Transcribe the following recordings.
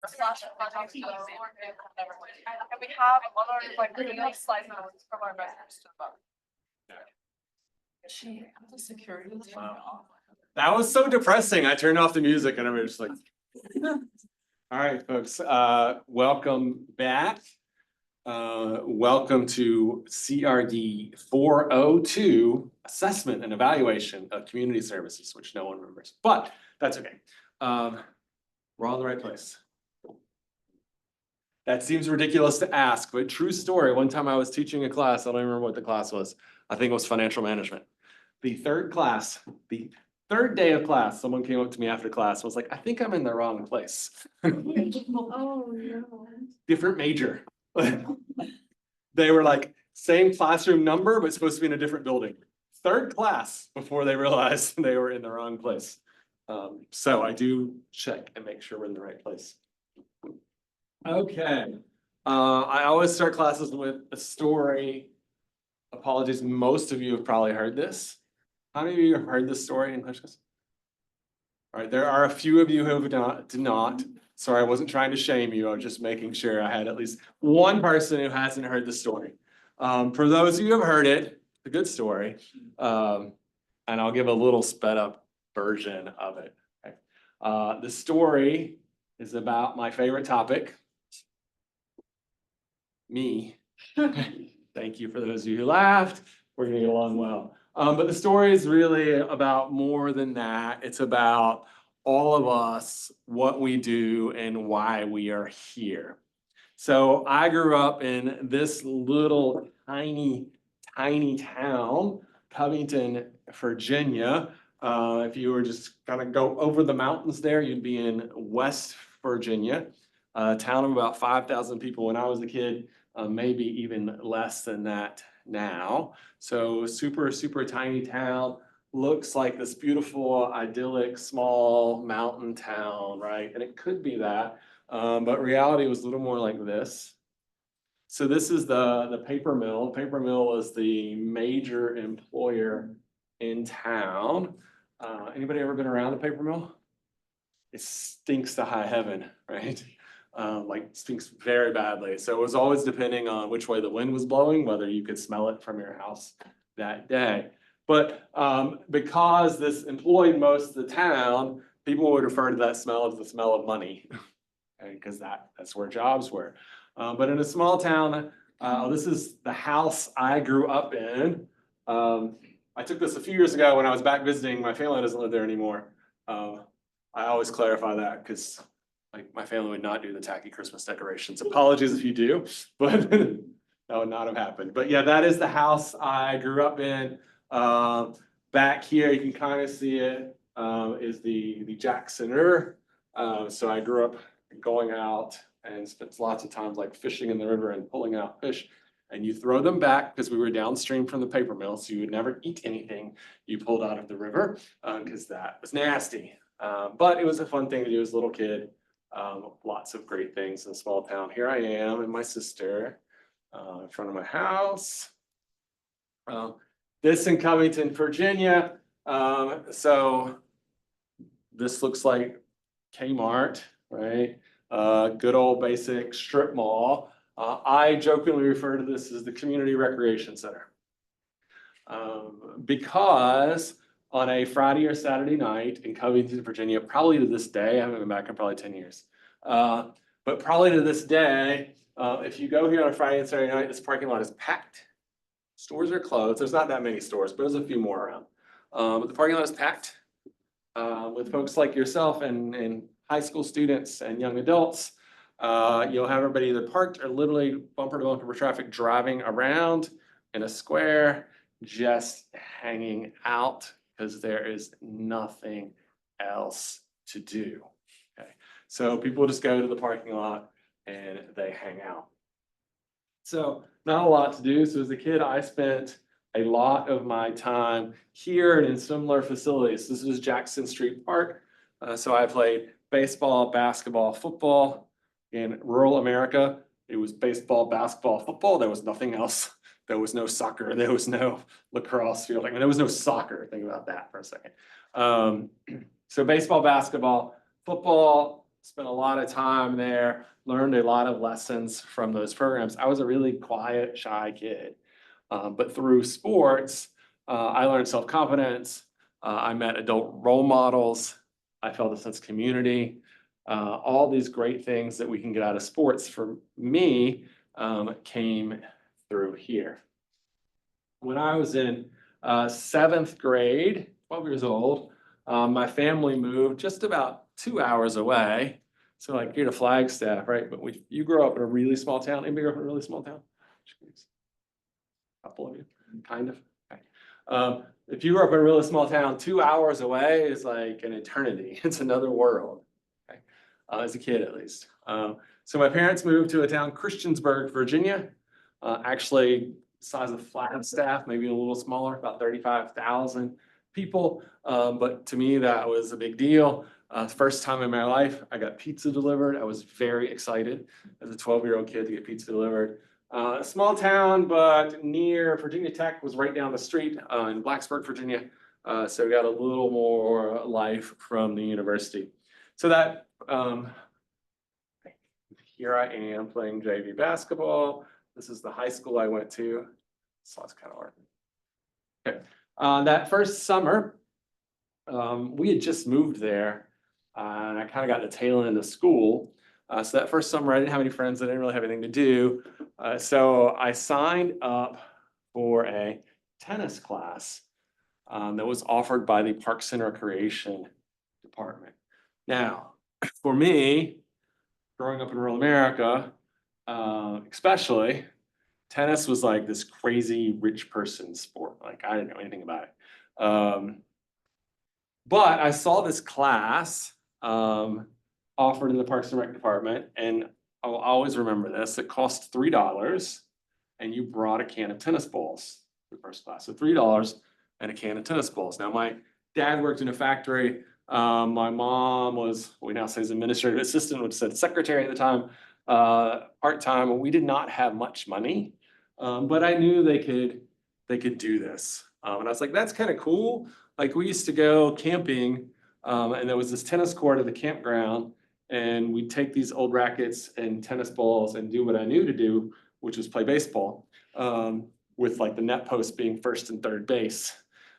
And we have other like really nice slide notes from our residents to the book. She, the security was Wow. That was so depressing. I turned off the music and I was just like. All right, folks, welcome back. Welcome to CRD 402, Assessment and Evaluation of Community Services, which no one remembers, but that's okay. We're all in the right place. That seems ridiculous to ask, but true story. One time I was teaching a class, I don't even remember what the class was. I think it was financial management. The third day of class, someone came up to me after class and was like, I think I'm in the wrong place. Oh, no. Different major. They were like, same classroom number, but supposed to be in a different building. Third class before they realized they were in the wrong place. So I do check and make sure we're in the right place. Okay. I always start classes with a story. Apologies, most of you have probably heard this. How many of you have heard this story in English? All right, there are a few of you who did not. Sorry, I wasn't trying to shame you. I was just making sure I had at least one person who hasn't heard the story. For those of you who have heard it, it's a good story. And I'll give a little sped up version of it. Okay. The story is about my favorite topic, me. Thank you for those of you who laughed. We're gonna get along well. But the story is really about more than that. It's about all of us, what we do and why we are here. So I grew up in this little tiny town, Covington, Virginia. If you were just gonna go over the mountains there, you'd be in West Virginia, a town of about 5,000 people when I was a kid, maybe even less than that now. So super tiny town, looks like this beautiful, idyllic, small mountain town, right? And it could be that, but reality was a little more like this. So this is the paper mill. Paper mill is the major employer in town. Anybody ever been around a paper mill? It stinks to high heaven, right? Like stinks very badly. So it was always depending on which way the wind was blowing, whether you could smell it from your house that day. But because this employed most of the town, people would refer to that smell as the smell of money, because that's where jobs were. But in a small town, this is the house I grew up in. I took this a few years ago when I was back visiting. My family doesn't live there anymore. I always clarify that because like my family would not do the tacky Christmas decorations. Apologies if you do, but that would not have happened. But yeah, that is the house I grew up in. Back here, you can kind of see it, is the Jack Center. So I grew up going out and spent lots of times like fishing in the river and pulling out fish. And you throw them back because we were downstream from the paper mill, so you would never eat anything you pulled out of the river because that was nasty. But it was a fun thing to do as a little kid. Lots of great things in a small town. Here I am and my sister in front of my house. This in Covington, Virginia. So this looks like Kmart, right? Good old basic strip mall. I jokingly refer to this as the Community Recreation Center. Because on a Friday or Saturday night in Covington, Virginia, probably to this day, I haven't been back in probably 10 years. But probably to this day, if you go here on a Friday and Saturday night, this parking lot is packed. Stores are closed. There's not that many stores, but there's a few more around. But the parking lot is packed with folks like yourself and high school students and young adults. You'll have everybody either parked or literally bumper to bumper traffic driving around in a square, just hanging out because there is nothing else to do. Okay, so people just go to the parking lot and they hang out. So not a lot to do. So as a kid, I spent a lot of my time here and in similar facilities. This is Jackson Street Park. So I played baseball, basketball, football. In rural America, it was baseball, basketball, football. There was nothing else. There was no soccer. There was no lacrosse field. I mean, there was no soccer. Think about that for a second. So baseball, basketball, football, spent a lot of time there, learned a lot of lessons from those programs. I was a really quiet, shy kid. But through sports, I learned self-confidence. I met adult role models. I felt a sense of community. All these great things that we can get out of sports for me came through here. When I was in seventh grade, 12 years old, my family moved just about 2 hours away. So like here to Flagstaff, right? But you grow up in a really small town. Anybody grow up in a really small town? A couple of you, kind of. Okay. If you grew up in a really small town, 2 hours away is like an eternity. It's another world. Okay. As a kid, at least. So my parents moved to a town, Christiansburg, Virginia. Actually, size of Flagstaff, maybe a little smaller, about 35,000 people. But to me, that was a big deal. First time in my life, I got pizza delivered. I was very excited as a 12-year-old kid to get pizza delivered. A small town, but near Virginia Tech was right down the street in Blacksburg, Virginia. So we got a little more life from the university. So that here I am playing JV basketball. This is the high school I went to. So it's kind of hard. Okay. That first summer, we had just moved there, and I kind of got the tail end of school. So that first summer, I didn't have any friends. I didn't really have anything to do. So I signed up for a tennis class that was offered by the Parks and Recreation Department. Now, for me, growing up in rural America, especially, tennis was like this crazy rich person sport. Like I didn't know anything about it. But I saw this class offered in the Parks and Rec department, and I'll always remember this. It cost $3, and you brought a can of tennis balls for first class. So $3 and a can of tennis balls. Now, my dad worked in a factory. My mom was, we now say is administrative assistant, which said secretary at the time, part-time. We did not have much money, but I knew they could do this. And I was like, that's kind of cool. Like we used to go camping, and there was this tennis court at the campground, and we'd take these old rackets and tennis balls and do what I knew to do, which was play baseball, with like the net post being first and third base.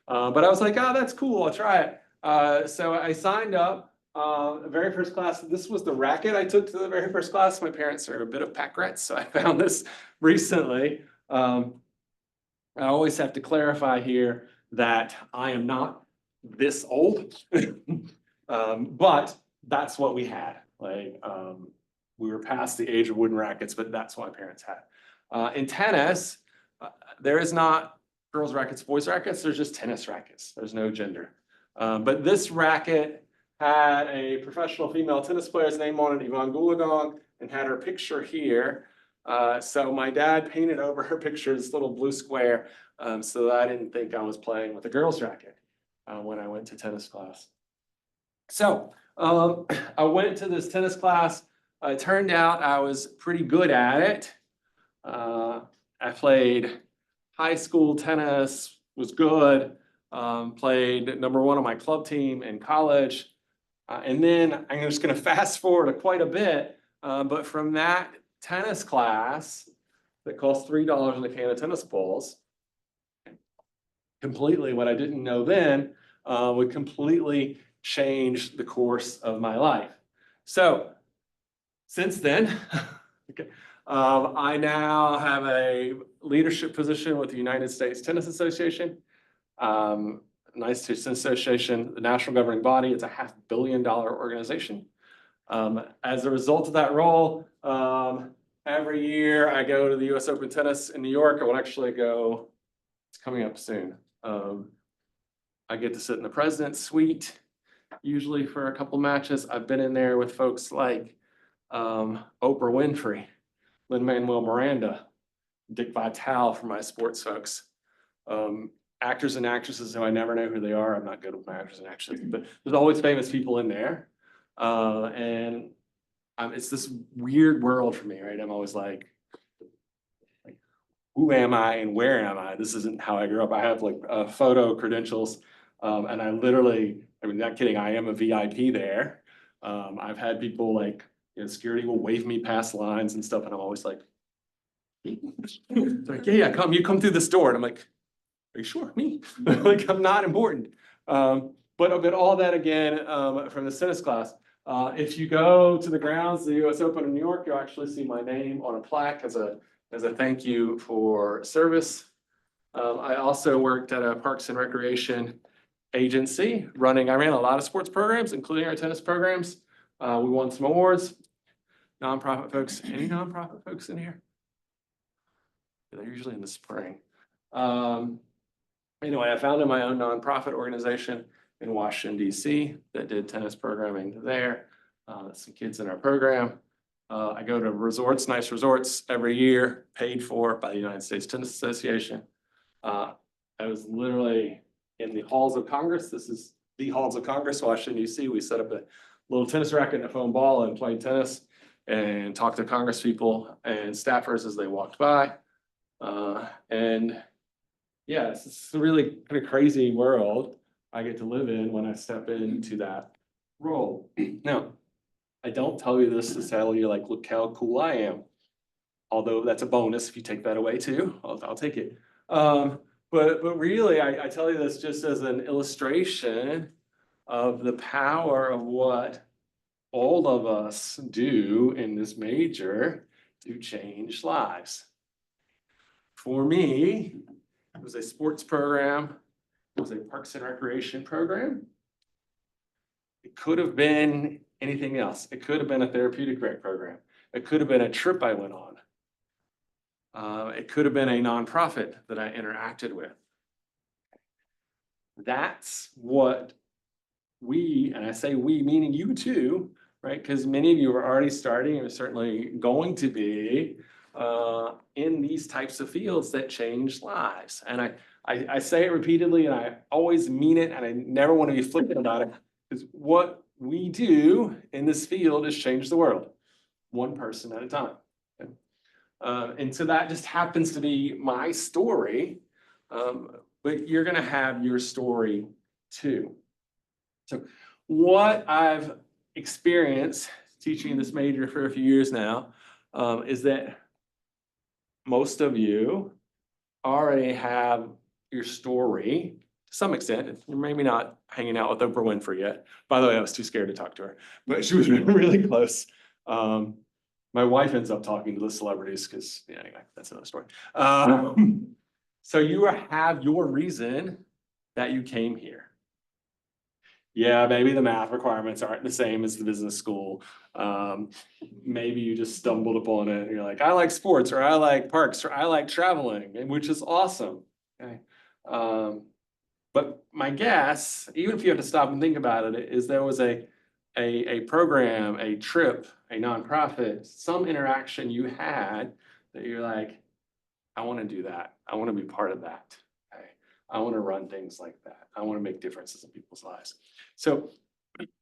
But I was like, oh, that's cool. I'll try it. So I signed up. The very first class, this was the racket I took to the very first class. My parents are a bit of pack rats, so I found this recently. I always have to clarify here that I am not this old, but that's what we had. Like we were past the age of wooden rackets, but that's what my parents had. In tennis, there is not girls rackets, boys rackets. There's just tennis rackets. There's no gender. But this racket had a professional female tennis player's name on it, Yvonne Goolagong, and had her picture here. So my dad painted over her picture this little blue square, so that I didn't think I was playing with a girls racket when I went to tennis class. So I went to this tennis class. It turned out I was pretty good at it. I played high school tennis, was good, played number one on my club team in college. And then I'm just going to fast forward quite a bit, but from that tennis class that cost $3 and a can of tennis balls, completely what I didn't know then would completely change the course of my life. So since then, okay, I now have a leadership position with the United States Tennis Association. Nice Tennis Association, the national governing body. It's a $500 million organization. As a result of that role, every year I go to the US Open Tennis in New York. I will actually go, it's coming up soon. I get to sit in the president's suite, usually for a couple matches. I've been in there with folks like Oprah Winfrey, Lin-Manuel Miranda, Dick Vitale for my sports folks. Actors and actresses who I never know who they are. I'm not good with my actors and actresses, but there's always famous people in there. And it's this weird world for me, right? I'm always like, who am I and where am I? This isn't how I grew up. I have like photo credentials, and I literally, I mean, not kidding, I am a VIP there. I've had people like, security will wave me past lines and stuff, and I'm always like, like, yeah, you come through this door, and I'm like, are you sure, me? Like, I'm not important. But all that again, from the tennis class. If you go to the grounds, the US Open in New York, you'll actually see my name on a plaque as a thank you for service. I also worked at a Parks and Recreation agency I ran a lot of sports programs, including our tennis programs. We won some awards. Nonprofit folks, any nonprofit folks in here? They're usually in the spring. Anyway, I founded my own nonprofit organization in Washington, DC that did tennis programming there. Some kids in our program. I go to resorts, nice resorts every year, paid for by the United States Tennis Association. I was literally in the halls of Congress. This is the halls of Congress, Washington, DC. We set up a little tennis racket and a foam ball and played tennis and talked to Congress people and staffers as they walked by. And yeah, it's a really kind of crazy world I get to live in when I step into that role. Now, I don't tell you this to tell you like, look how cool I am. Although that's a bonus if you take that away too, I'll take it. But really, I tell you this just as an illustration of the power of what all of us do in this major to change lives. For me, it was a sports program. It was a Parks and Recreation program. It could have been anything else. It could have been a therapeutic rec program. It could have been a trip I went on. It could have been a nonprofit that I interacted with. That's what we, and I say we, meaning you too, right? Because many of you are already starting and are certainly going to be in these types of fields that change lives. And I say it repeatedly, and I always mean it, and I never want to be flippant about it, because what we do in this field is change the world, one person at a time. Okay? And so that just happens to be my story, but you're going to have your story too. So what I've experienced teaching this major for a few years now is that most of you already have your story to some extent. You're maybe not hanging out with Oprah Winfrey yet. By the way, I was too scared to talk to her, but she was really close. My wife ends up talking to the celebrities because, yeah, anyway, that's another story. So you have your reason that you came here. Yeah, maybe the math requirements aren't the same as the business school. Maybe you just stumbled upon it and you're like, I like sports, or I like parks, or I like traveling, which is awesome. Okay. But my guess, even if you have to stop and think about it, is there was a program, a trip, a nonprofit, some interaction you had that you're like, I want to do that. I want to be part of that. Okay. I want to run things like that. I want to make differences in people's lives. So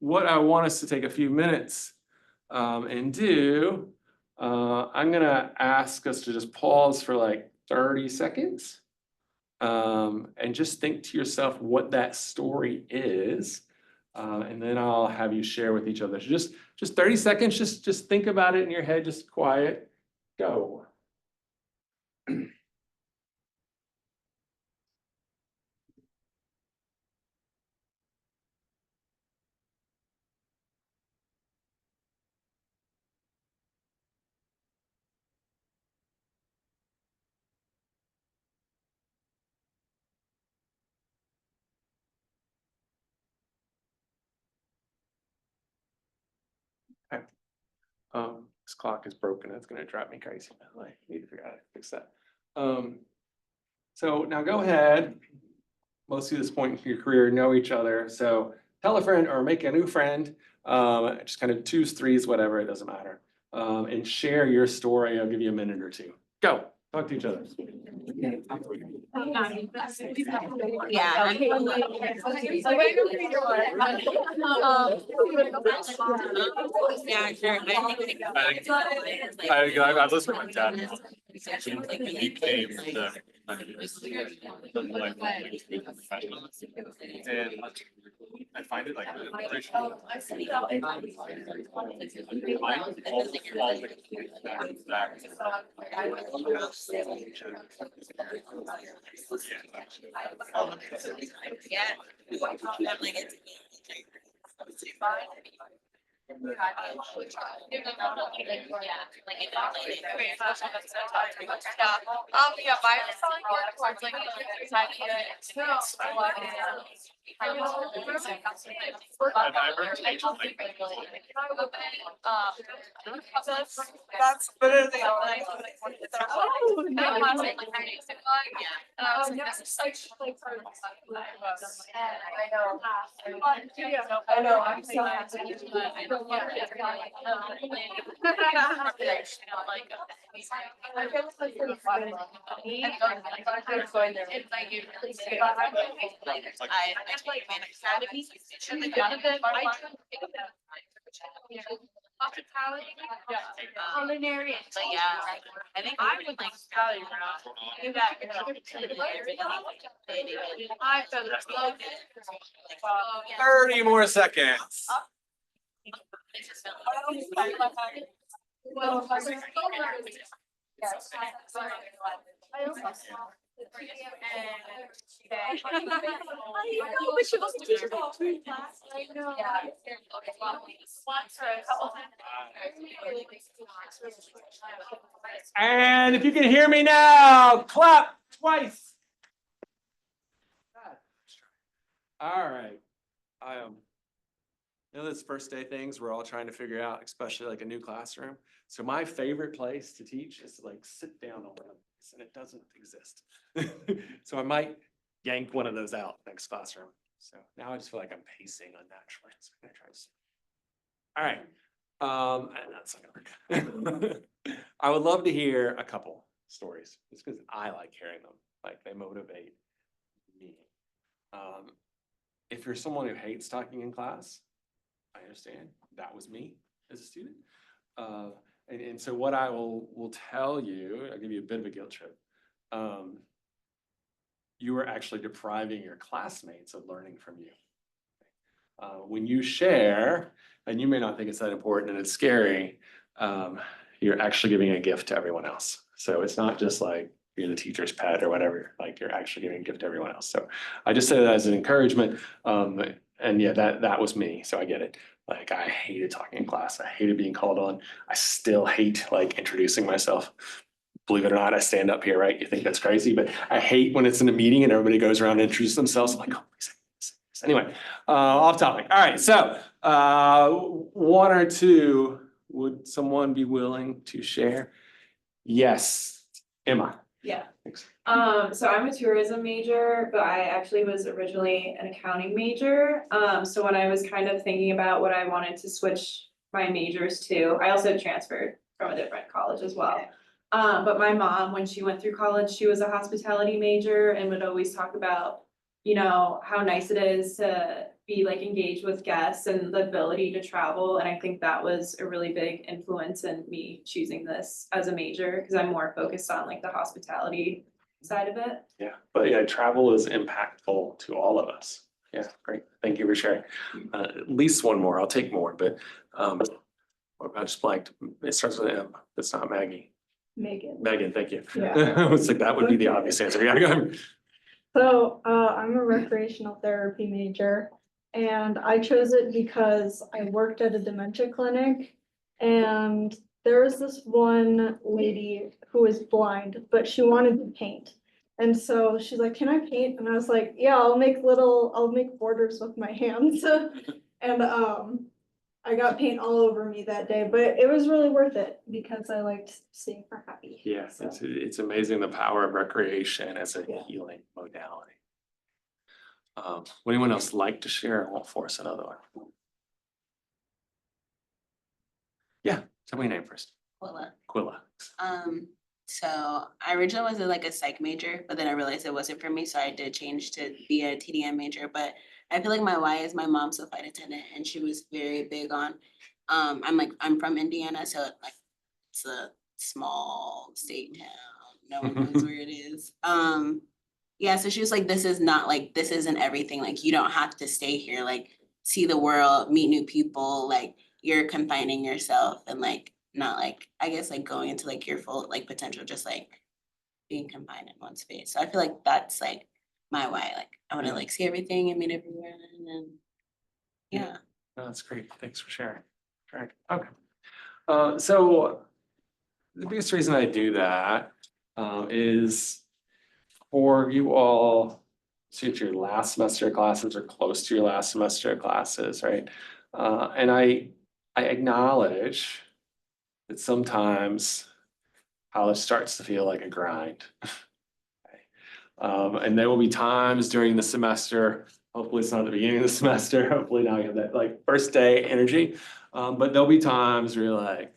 what I want us to take a few minutes and do, I'm going to ask us to just pause for like 30 seconds and just think to yourself what that story is. And then I'll have you share with each other. So just 30 seconds, just think about it in your head, just quiet, go. Okay. This clock is broken. It's going to drive me crazy. I need to figure out how to fix that. So now go ahead. Most of this point in your career know each other. So tell a friend or make a new friend. Just kind of twos, threes, whatever. It doesn't matter. And share your story. I'll give you a minute or two. Go. Talk to each other. Yeah. Yeah, sure. I've listened to my dad. He came to And I find it like. Yeah. Definitely get to Yeah, mine is selling more towards like tiny that's better than like. Oh, no. And I was like, this is such like. I know. I know, I'm so happy. I don't want to. I feel like pretty fun. Going there. Hospitality. Culinary. But yeah, I think I would like salary around. Do that. I feel it's low. 30 more seconds. And if you can hear me now, clap twice. All right. You know those first day things we're all trying to figure out, especially like a new classroom. So my favorite place to teach is to like sit down on one of these, and it doesn't exist. So I might yank one of those out next classroom. So now I just feel like I'm pacing unnaturally. So I'm gonna try to. All right. And that's not gonna work. I would love to hear a couple stories, just because I like hearing them. Like they motivate me. If you're someone who hates talking in class, I understand. That was me as a student. And so what I will tell you, I'll give you a bit of a guilt trip. You are actually depriving your classmates of learning from you. When you share, and you may not think it's that important and it's scary, you're actually giving a gift to everyone else. So it's not just like you're the teacher's pet or whatever, like you're actually giving a gift to everyone else. So I just say that as an encouragement. And yeah, that was me. So I get it. Like I hated talking in class. I hated being called on. I still hate like introducing myself. Believe it or not, I stand up here, right? You think that's crazy, but I hate when it's in a meeting and everybody goes around and introduces themselves. I'm like, oh, anyway, off topic. All right, so one or two, would someone be willing to share? Yes, Emma. Yeah. Thanks. So I'm a tourism major, but I actually was originally an accounting major. So when I was kind of thinking about what I wanted to switch my majors to, I also transferred from a different college as well. But my mom, when she went through college, she was a hospitality major and would always talk about, you know, how nice it is to be like engaged with guests and the ability to travel. And I think that was a really big influence in me choosing this as a major because I'm more focused on like the hospitality side of it. Yeah, but yeah, travel is impactful to all of us. Yeah, great. Thank you for sharing. At least one more. I'll take more, but I just blanked. It starts with M. It's not Maggie. Megan. Megan, thank you. Yeah. It's like that would be the obvious answer. Yeah, go ahead. So I'm a recreational therapy major and I chose it because I worked at a dementia clinic and there was this one lady who was blind, but she wanted to paint. And so she's like, can I paint? And I was like, yeah, I'll make borders with my hands. And I got paint all over me that day, but it was really worth it because I liked seeing her happy. Yeah, So, it's amazing the power of recreation as a Yeah. healing modality. Would anyone else like to share? I won't force another one. Yeah, tell me your name first. Willa. Quilla. So I originally was like a psych major, but then I realized it wasn't for me, so I did change to be a TDM major. But I feel like my why is my mom's a flight attendant, and she was very big on. I'm from Indiana, so like it's a small state town, no one knows where it is. Yeah, so she was like, this is not like, this isn't everything, like, you don't have to stay here, like, see the world, meet new people, like, you're confining yourself and like, not like, I guess like going into like your full like potential, just like being confined in one space. So I feel like that's like my why, like, I wanna like see everything and meet everyone and then, yeah. No, that's great. Thanks for sharing. Right, okay. So the biggest reason I do that is for you all, see if your last semester classes are close to your last semester classes, right? And I acknowledge that sometimes college starts to feel like a grind. And there will be times during the semester, hopefully it's not the beginning of the semester, hopefully now you have that like first day energy. But there'll be times where you're like,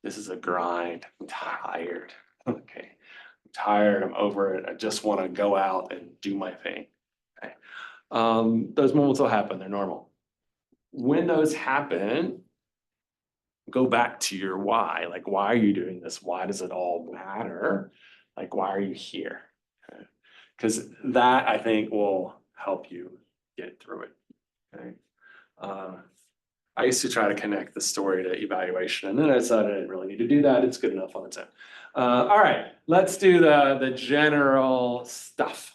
this is a grind, I'm tired, okay? I'm tired, I'm over it, I just wanna go out and do my thing, okay? Those moments will happen, they're normal. When those happen, go back to your why, like, why are you doing this? Why does it all matter? Like, why are you here? Because that, I think, will help you get through it, okay? I used to try to connect the story to evaluation, and then I decided I didn't really need to do that. It's good enough on its own. All right, let's do the general stuff.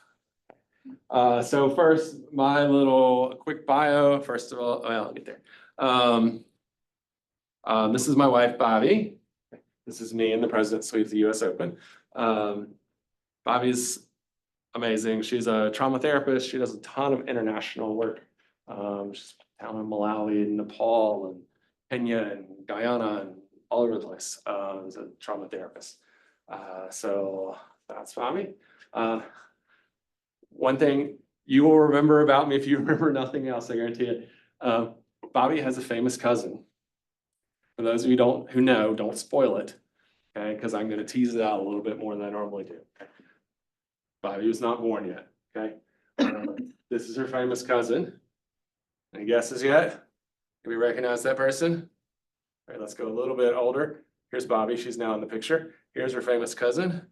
So first, my little quick bio. First of all, well, I'll get there. This is my wife, Bobby. This is me in the President's Suite of the US Open. Bobby's amazing. She's a trauma therapist. She does a ton of international work. She's down in Malawi and Nepal and Kenya and Guyana and all over the place as a trauma therapist. So that's Bobby. One thing you will remember about me, if you remember nothing else, I guarantee it. Bobby has a famous cousin. For those of you who know, don't spoil it, okay? Because I'm going to tease it out a little bit more than I normally do. Okay? Bobby was not born yet, okay? This is her famous cousin. Any guesses yet? Can we recognize that person? All right, let's go a little bit older. Here's Bobby, she's now in the picture. Here's her famous cousin.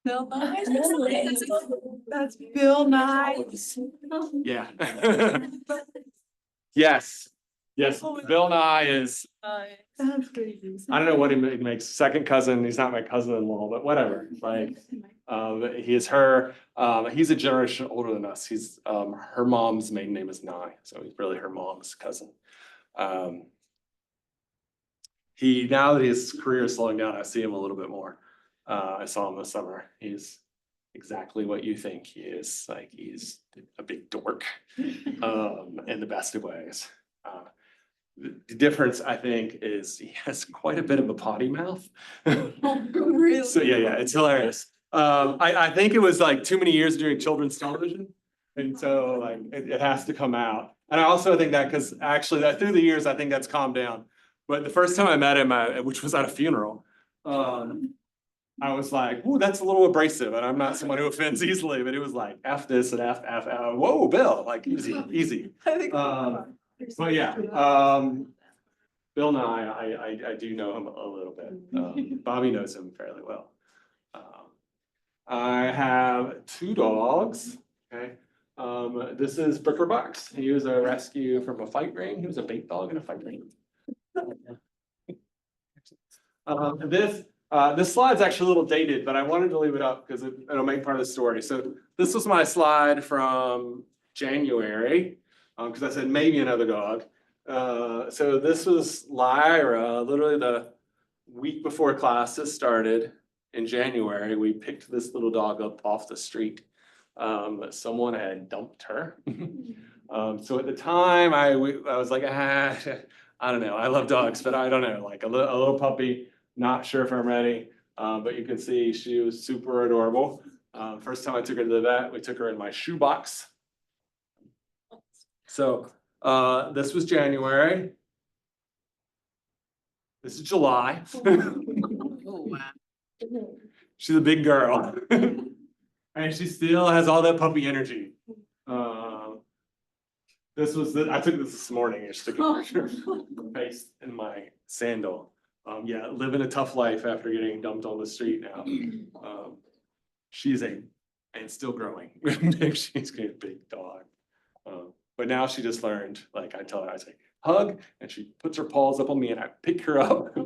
Bill Nye. That's Bill Nye. Yeah. Yes, Bill Nye is, That's crazy. I don't know what he makes, second cousin, he's not my cousin-in-law, but whatever, like, he is her, he's a generation older than us, he's, her mom's maiden name is Nye, so he's really her mom's cousin. Now that his career is slowing down, I see him a little bit more. I saw him this summer, he's exactly what you think he is, like, he's a big dork, in the best of ways. The difference, I think, is he has quite a bit of a potty mouth. Really? So yeah, it's hilarious. I think it was like too many years doing children's television. And so like it has to come out. And I also think that because actually that through the years, I think that's calmed down. But the first time I met him, which was at a funeral, I was like, "Ooh, that's a little abrasive." And I'm not someone who offends easily, but it was like F this and F. Whoa, Bill, like easy. I think. But yeah, Bill Nye, I do know him a little bit. Bobby knows him fairly well. I have two dogs, okay? This is Brooker Box. He was a rescue from a fight ring. He was a bait dog in a fight ring. This slide's actually a little dated, but I wanted to leave it up because it'll make part of the story. So this was my slide from January. Because I said maybe another dog. So this was Lyra, literally the week before classes started in January. We picked this little dog up off the street. Someone had dumped her. So at the time, I was like, I don't know. I love dogs, but I don't know. Like a little puppy, not sure if I'm ready. But you can see she was super adorable. First time I took her to the vet, we took her in my shoebox. So this was January. This is July. Oh, wow. She's a big girl. And she still has all that puppy energy. I took this morning. I just took a picture of her face in my sandal. Yeah, living a tough life after getting dumped on the street now. She's and still growing. She's a big dog. But now she just learned, like I tell her, I say, hug, and she puts her paws up on me and I pick her up.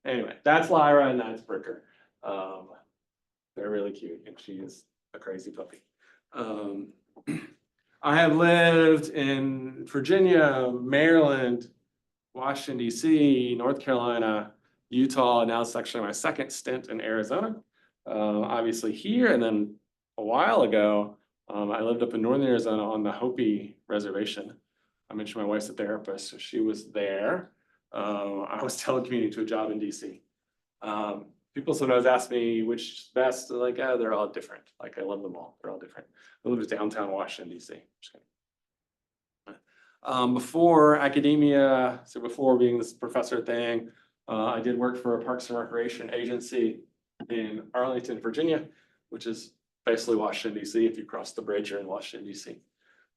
Anyway, that's Lyra and that's Bricker. They're really cute and she is a crazy puppy. I have lived in Virginia, Maryland, Washington DC, North Carolina, Utah. Now it's actually my second stint in Arizona. Obviously here, and then a while ago, I lived up in northern Arizona on the Hopi Reservation. I mentioned my wife's a therapist, so she was there. I was telecommuting to a job in DC. People sometimes ask me which is best. They're like, they're all different. Like I love them all. They're all different. I live in downtown Washington DC. Before academia, so before being this professor thing, I did work for a Parks and Recreation agency in Arlington, Virginia, which is basically Washington DC. If you cross the bridge, you're in Washington DC.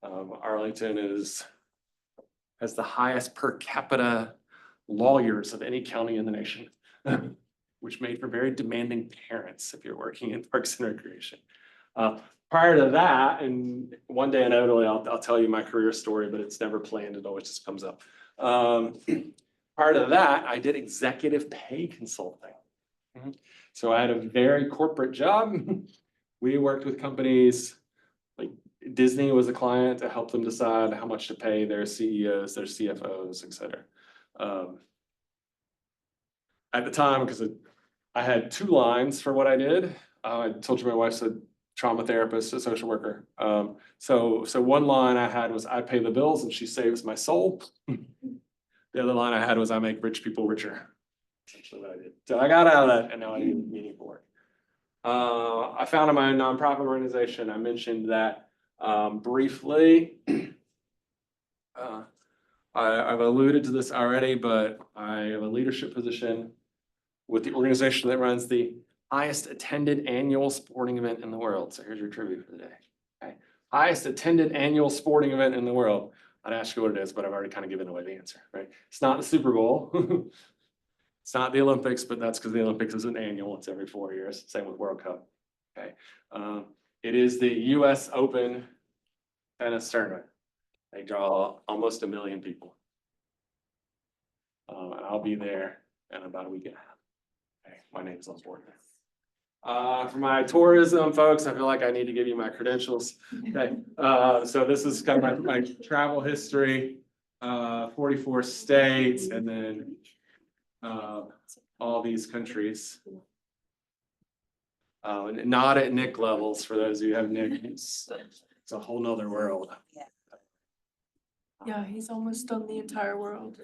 Arlington has the highest per capita lawyers of any county in the nation, which made for very demanding parents if you're working in Parks and Recreation. Prior to that, and one day inevitably I'll tell you my career story, but it's never planned, it always just comes up. Prior to that, I did executive pay consulting. So I had a very corporate job. We worked with companies, like Disney was a client to help them decide how much to pay their CEOs, their CFOs, et cetera. At the time, because I had 2 lines for what I did. I told you my wife's a trauma therapist, a social worker. So one line I had was I pay the bills and she saves my soul. The other line I had was I make rich people richer. Essentially what I did. So I got out of that and now I do meaningful work. I founded my own nonprofit organization. I mentioned that briefly. I've alluded to this already, but I have a leadership position with the organization that runs the highest attended annual sporting event in the world. So here's your trivia for the day. Okay. Highest attended annual sporting event in the world. I'd ask you what it is, but I've already kind of given away the answer, right? It's not the Super Bowl. It's not the Olympics, but that's because the Olympics isn't annual. It's every 4 years. Same with World Cup. Okay. It is the US Open tennis tournament. They draw almost 1 million people. And I'll be there in about a week and a half. Okay, my name's on board. For my tourism folks, I feel like I need to give you my credentials. Okay, so this is kind of my travel history, 44 states, and then all these countries. Not at Nick levels, for those of you who have Nick, it's a whole nother world. Yeah, he's almost done the entire world.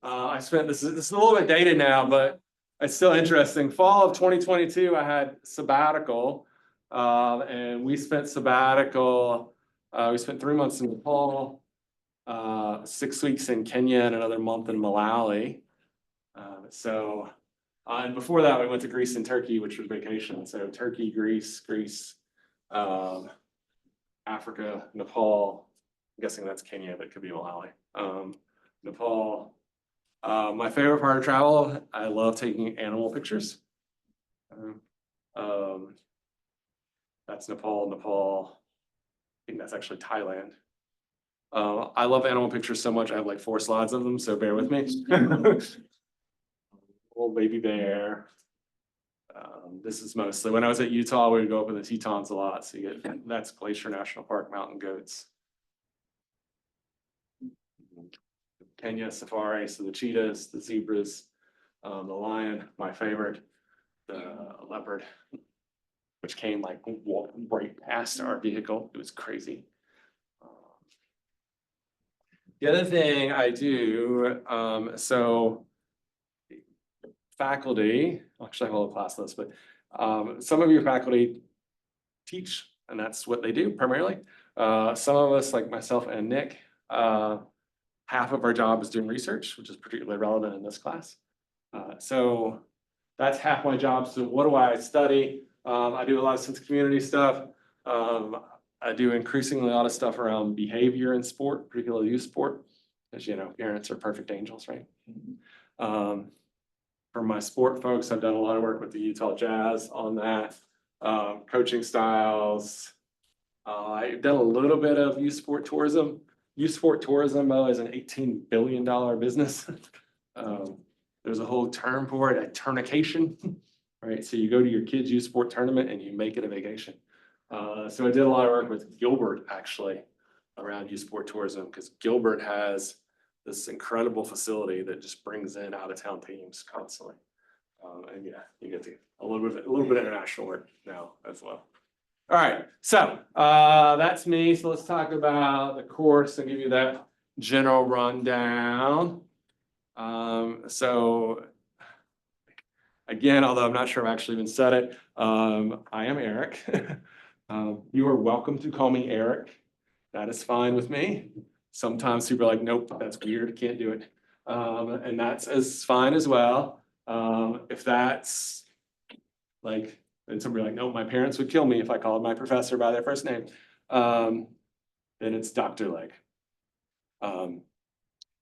I spent, this is a little bit dated now, but it's still interesting. Fall of 2022, I had sabbatical, and we spent sabbatical. We spent 3 months in Nepal, 6 weeks in Kenya, and another month in Malawi. And before that, we went to Greece and Turkey, which was vacation. So Turkey, Greece, Africa, Nepal. I'm guessing that's Kenya, but it could be Malawi. Nepal. My favorite part of travel, I love taking animal pictures. That's Nepal. I think that's actually Thailand. I love animal pictures so much. I have like 4 slides of them, so bear with me. Little baby bear. This is mostly, when I was at Utah, we would go up in the Tetons a lot. So you get, that's Glacier National Park, mountain goats. Kenya safari, so the cheetahs, the zebras, the lion, my favorite, the leopard, which came like right past our vehicle. It was crazy. The other thing I do, so faculty, actually I hold a class list, but some of your faculty teach, and that's what they do primarily. Some of us, like myself and Nick, half of our job is doing research, which is particularly relevant in this class. So that's half my job. So what do I study? I do a lot of sense community stuff. I do increasingly a lot of stuff around behavior in sport, particularly youth sport, as you know, parents are perfect angels, right? For my sport folks, I've done a lot of work with the Utah Jazz on that, coaching styles. I've done a little bit of youth sport tourism. Youth sport tourism, is an $18 billion business. There's a whole term for it, a tournication, right? So you go to your kid's youth sport tournament and you make it a vacation. So I did a lot of work with Gilbert actually around youth sport tourism, because Gilbert has this incredible facility that just brings in out of town teams constantly. And yeah, you get to a little bit of international work now as well. All right, so that's me. So let's talk about the course and give you that general rundown. So again, although I'm not sure I've actually even said it, I am Eric. You are welcome to call me Eric. That is fine with me. Sometimes people are like, nope, that's weird, can't do it. And that's as fine as well. If that's like, and somebody like, no, my parents would kill me if I called my professor by their first name, then it's Dr. Legg.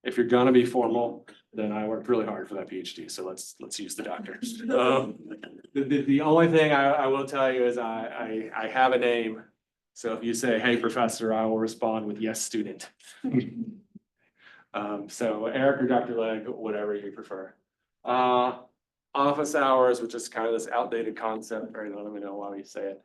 If you're gonna be formal, then I worked really hard for that PhD, so let's use the doctor. The only thing I will tell you is I have a name. So if you say, hey, professor, I will respond with yes, student. So Eric or Dr. Legg, whatever you prefer. Office hours, which is kind of this outdated concept, or I don't even know why we say it.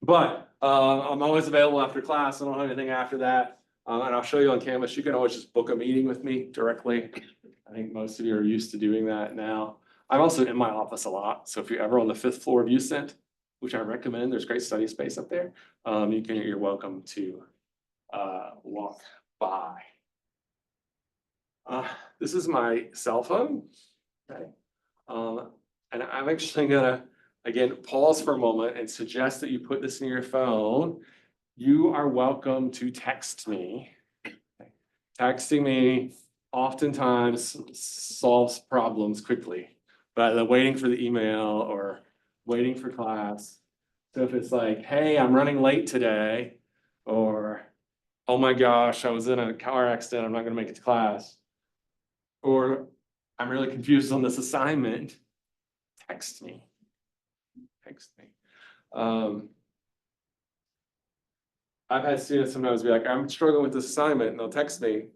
But I'm always available after class. I don't have anything after that. And I'll show you on Canvas. You can always just book a meeting with me directly. I think most of you are used to doing that now. I'm also in my office a lot. So if you're ever on the 5th floor of UCent, which I recommend, there's great study space up there. You're welcome to walk by. This is my cell phone. Okay. And I'm actually gonna, again, pause for a moment and suggest that you put this in your phone. You are welcome to text me. Texting me oftentimes solves problems quickly, but waiting for the email or waiting for class. So if it's like, hey, I'm running late today, or oh my gosh, I was in a car accident, I'm not gonna make it to class, or I'm really confused on this assignment, text me. I've had students sometimes be like, I'm struggling with this assignment, and they'll text me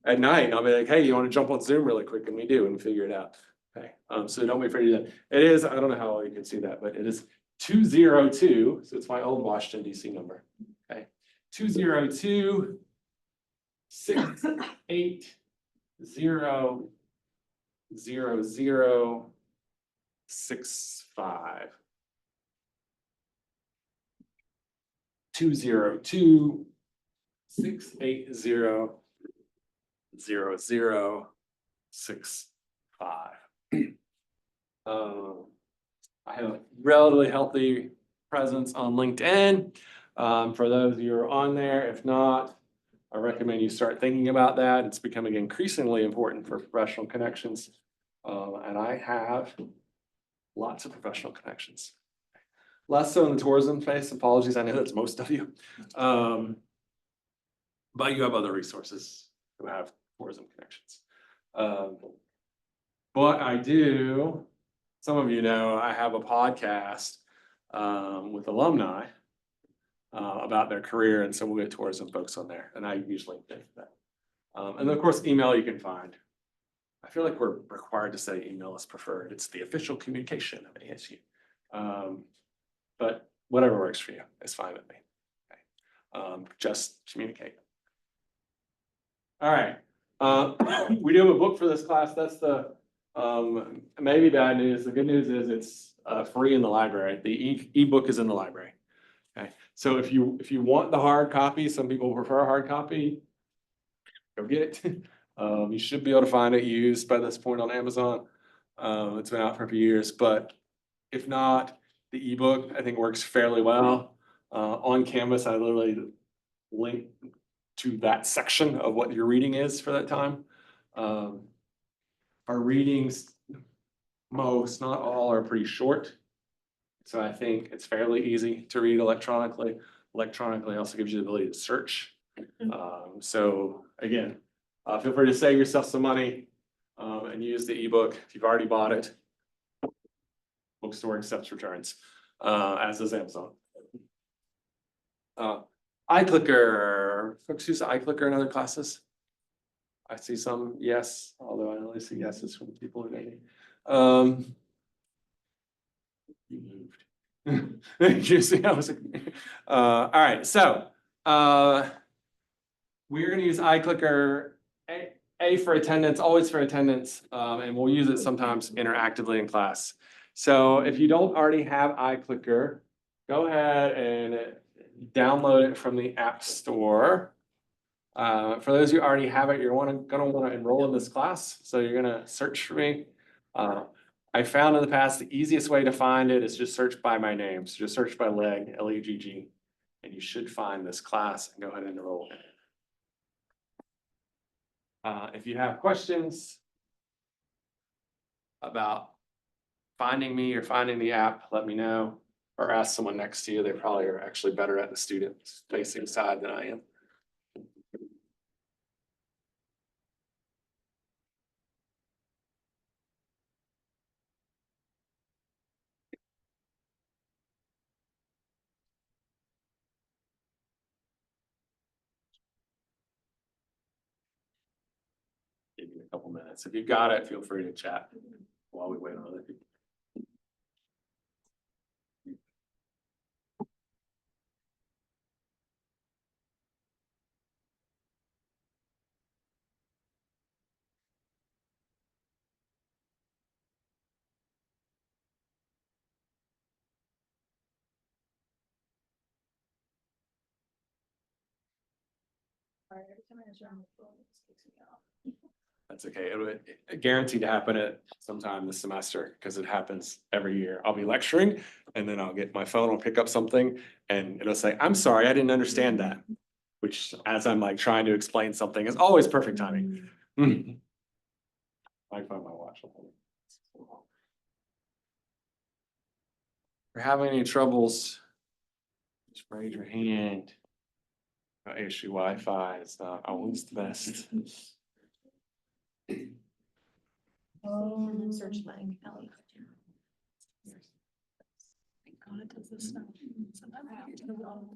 at night, and I'll be like, hey, you wanna jump on Zoom really quick? And we do, and figure it out. Okay, so don't be afraid to do that. It is, I don't know how well you can see that, but it is 202, so it's my old Washington DC number. Okay, 202 680 0065. 202 680 0065. I have a relatively healthy presence on LinkedIn. For those of you who are on there, if not, I recommend you start thinking about that. It's becoming increasingly important for professional connections. And I have lots of professional connections. Less so in the tourism space, apologies, I know that's most of you. But you have other resources who have tourism connections. But I do, some of you know, I have a podcast with alumni about their career, and so we'll get tourism folks on there, and I usually think that. And then of course, email you can find. I feel like we're required to say email is preferred. It's the official communication of ASU. But whatever works for you is fine with me. Okay. Just communicate. All right. We do have a book for this class. That's the maybe bad news. The good news is it's free in the library. The ebook is in the library. Okay. So if you want the hard copy, some people prefer a hard copy, go get it. You should be able to find it used by this point on Amazon. It's been out for a few years, but if not, the ebook I think works fairly well. On Canvas, I literally link to that section of what your reading is for that time. Our readings, most, not all, are pretty short. So I think it's fairly easy to read electronically. Electronically also gives you the ability to search. So again, feel free to save yourself some money. and use the ebook if you've already bought it. Bookstore accepts returns, as does Amazon. iClicker, folks use iClicker in other classes? I see some yes, although I only see yeses from the people who know. You moved. You see, I was like, all right, so, we're gonna use iClicker, A for attendance, always for attendance, and we'll use it sometimes interactively in class. So if you don't already have iClicker, go ahead and download it from the App Store. For those who already have it, you're gonna wanna enroll in this class, so you're gonna search for me. I found in the past, the easiest way to find it is just search by my name, so just search by Legg, L-E-G-G, and you should find this class and go ahead and enroll in it. If you have questions about finding me or finding the app, let me know, or ask someone next to you. They probably are actually better at the student facing side than I am. Give you a couple minutes. If you've got it, feel free to chat while we wait on other people. That's okay. It guaranteed to happen at sometime this semester because it happens every year. I'll be lecturing and then I'll get my phone, I'll pick up something and it'll say, I'm sorry, I didn't understand that. Which as I'm like trying to explain something is always perfect timing. I find my watch. If you're having any troubles, just raise your hand. Issue Wi-Fi is not always the best. Search Legg, L-E-G-G. Thank God it does this stuff. Sometimes I have to do it all.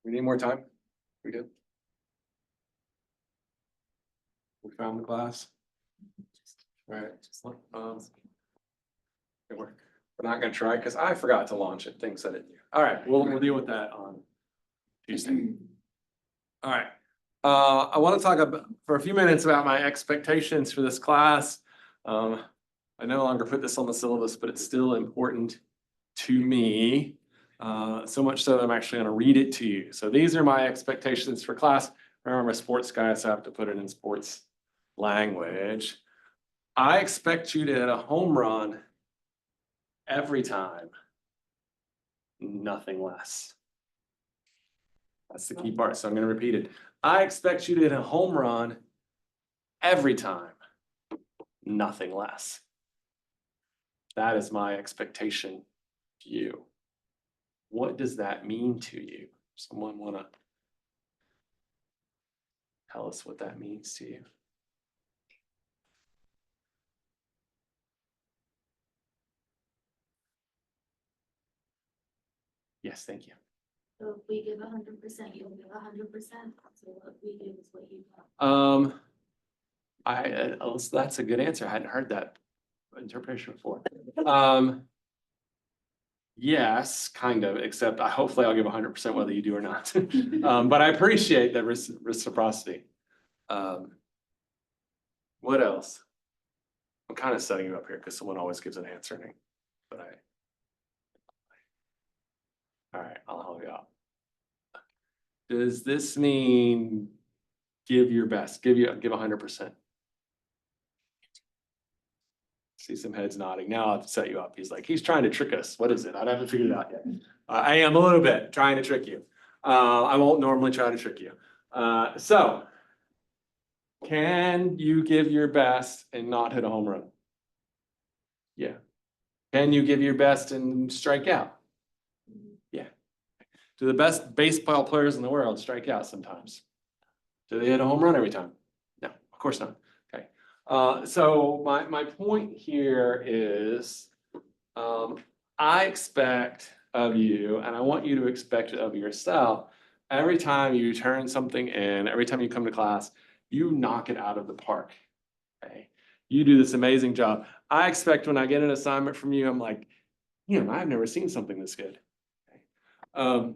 We need more time? We good? We found the class? Right. We're not gonna try because I forgot to launch it, things that it. All right, we'll deal with that on Tuesday. All right. I want to talk about for a few minutes about my expectations for this class. I no longer put this on the syllabus, but it's still important to me. So much so that I'm actually gonna read it to you. So these are my expectations for class. Remember, I'm a sports guy, so I have to put it in sports language. I expect you to hit a home run every time. Nothing less. That's the key part, so I'm gonna repeat it. I expect you to hit a home run every time. Nothing less. That is my expectation to you. What does that mean to you? Someone wanna tell us what that means to you? Yes, thank you. So if we give 100%, you'll give 100%, so what we give is what you got. That's a good answer. I hadn't heard that interpretation of 4. Yes, kind of, except hopefully I'll give 100% whether you do or not. But I appreciate that reciprocity. What else? I'm kind of setting you up here because someone always gives an answer, but all right, I'll help you out. Does this mean give your best, give 100%? See some heads nodding. Now I've set you up. He's like, he's trying to trick us. What is it? I haven't figured it out yet. I am a little bit trying to trick you. I won't normally try to trick you. So can you give your best and not hit a home run? Yeah. Can you give your best and strike out? Yeah. Do the best baseball players in the world strike out sometimes? Do they hit a home run every time? No, of course not. Okay. So my point here is, I expect of you, and I want you to expect it of yourself, every time you turn something in, every time you come to class, you knock it out of the park. Okay. You do this amazing job. I expect when I get an assignment from you, I'm like, I've never seen something this good. Okay.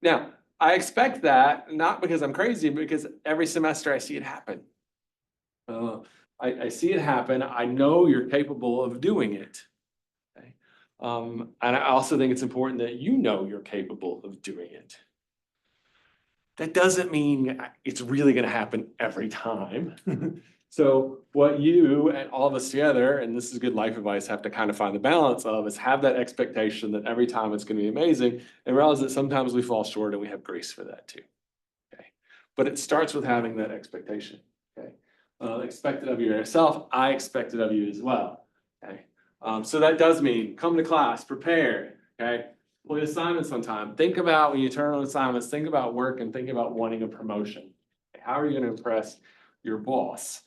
Now, I expect that not because I'm crazy, but because every semester I see it happen. I see it happen. I know you're capable of doing it. Okay. And I also think it's important that you know you're capable of doing it. That doesn't mean it's really going to happen every time. So what you and all of us together, and this is good life advice, have to kind of find the balance of is have that expectation that every time it's going to be amazing and realize that sometimes we fall short and we have grace for that too. Okay. But it starts with having that expectation. Okay. Expected of yourself, I expect it of you as well. Okay. So that does mean come to class prepared. Okay. Complete assignments on time. Think about when you turn on assignments, think about work and think about wanting a promotion. How are you going to impress your boss?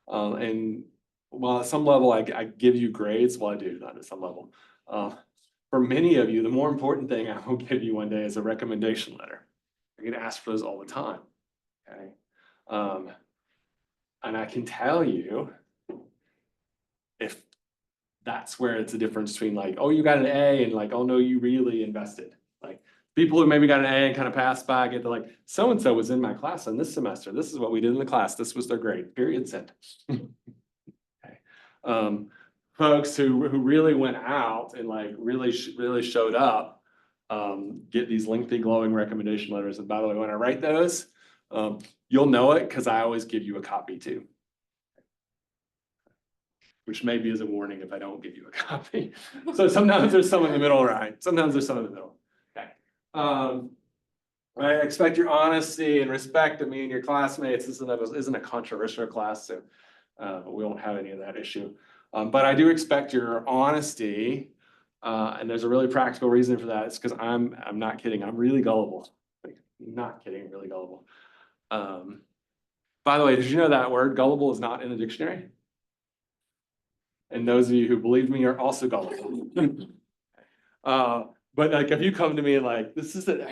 And while at some level I give you grades, well, I do, not at some level. For many of you, the more important thing I will give you one day is a recommendation letter. You're going to ask for those all the time. Okay. And I can tell you if that's where it's a difference between like, oh, you got an A and like, oh no, you really invested. Like people who maybe got an A and kind of passed by get to like, so-and-so was in my class on this semester. This is what we did in the class. This was their grade, period, sent. Okay. Folks who really went out and like really showed up, get these lengthy glowing recommendation letters. And by the way, when I write those, you'll know it because I always give you a copy too. Which maybe is a warning if I don't give you a copy. So sometimes there's some in the middle, right? Sometimes there's some in the middle. Okay. I expect your honesty and respect of me and your classmates. This isn't a controversial class, so we won't have any of that issue. But I do expect your honesty, and there's a really practical reason for that. It's because I'm not kidding. I'm really gullible. Like, not kidding, I'm really gullible. By the way, did you know that word gullible is not in the dictionary? And those of you who believe me are also gullible. But like, if you come to me and like, this is it,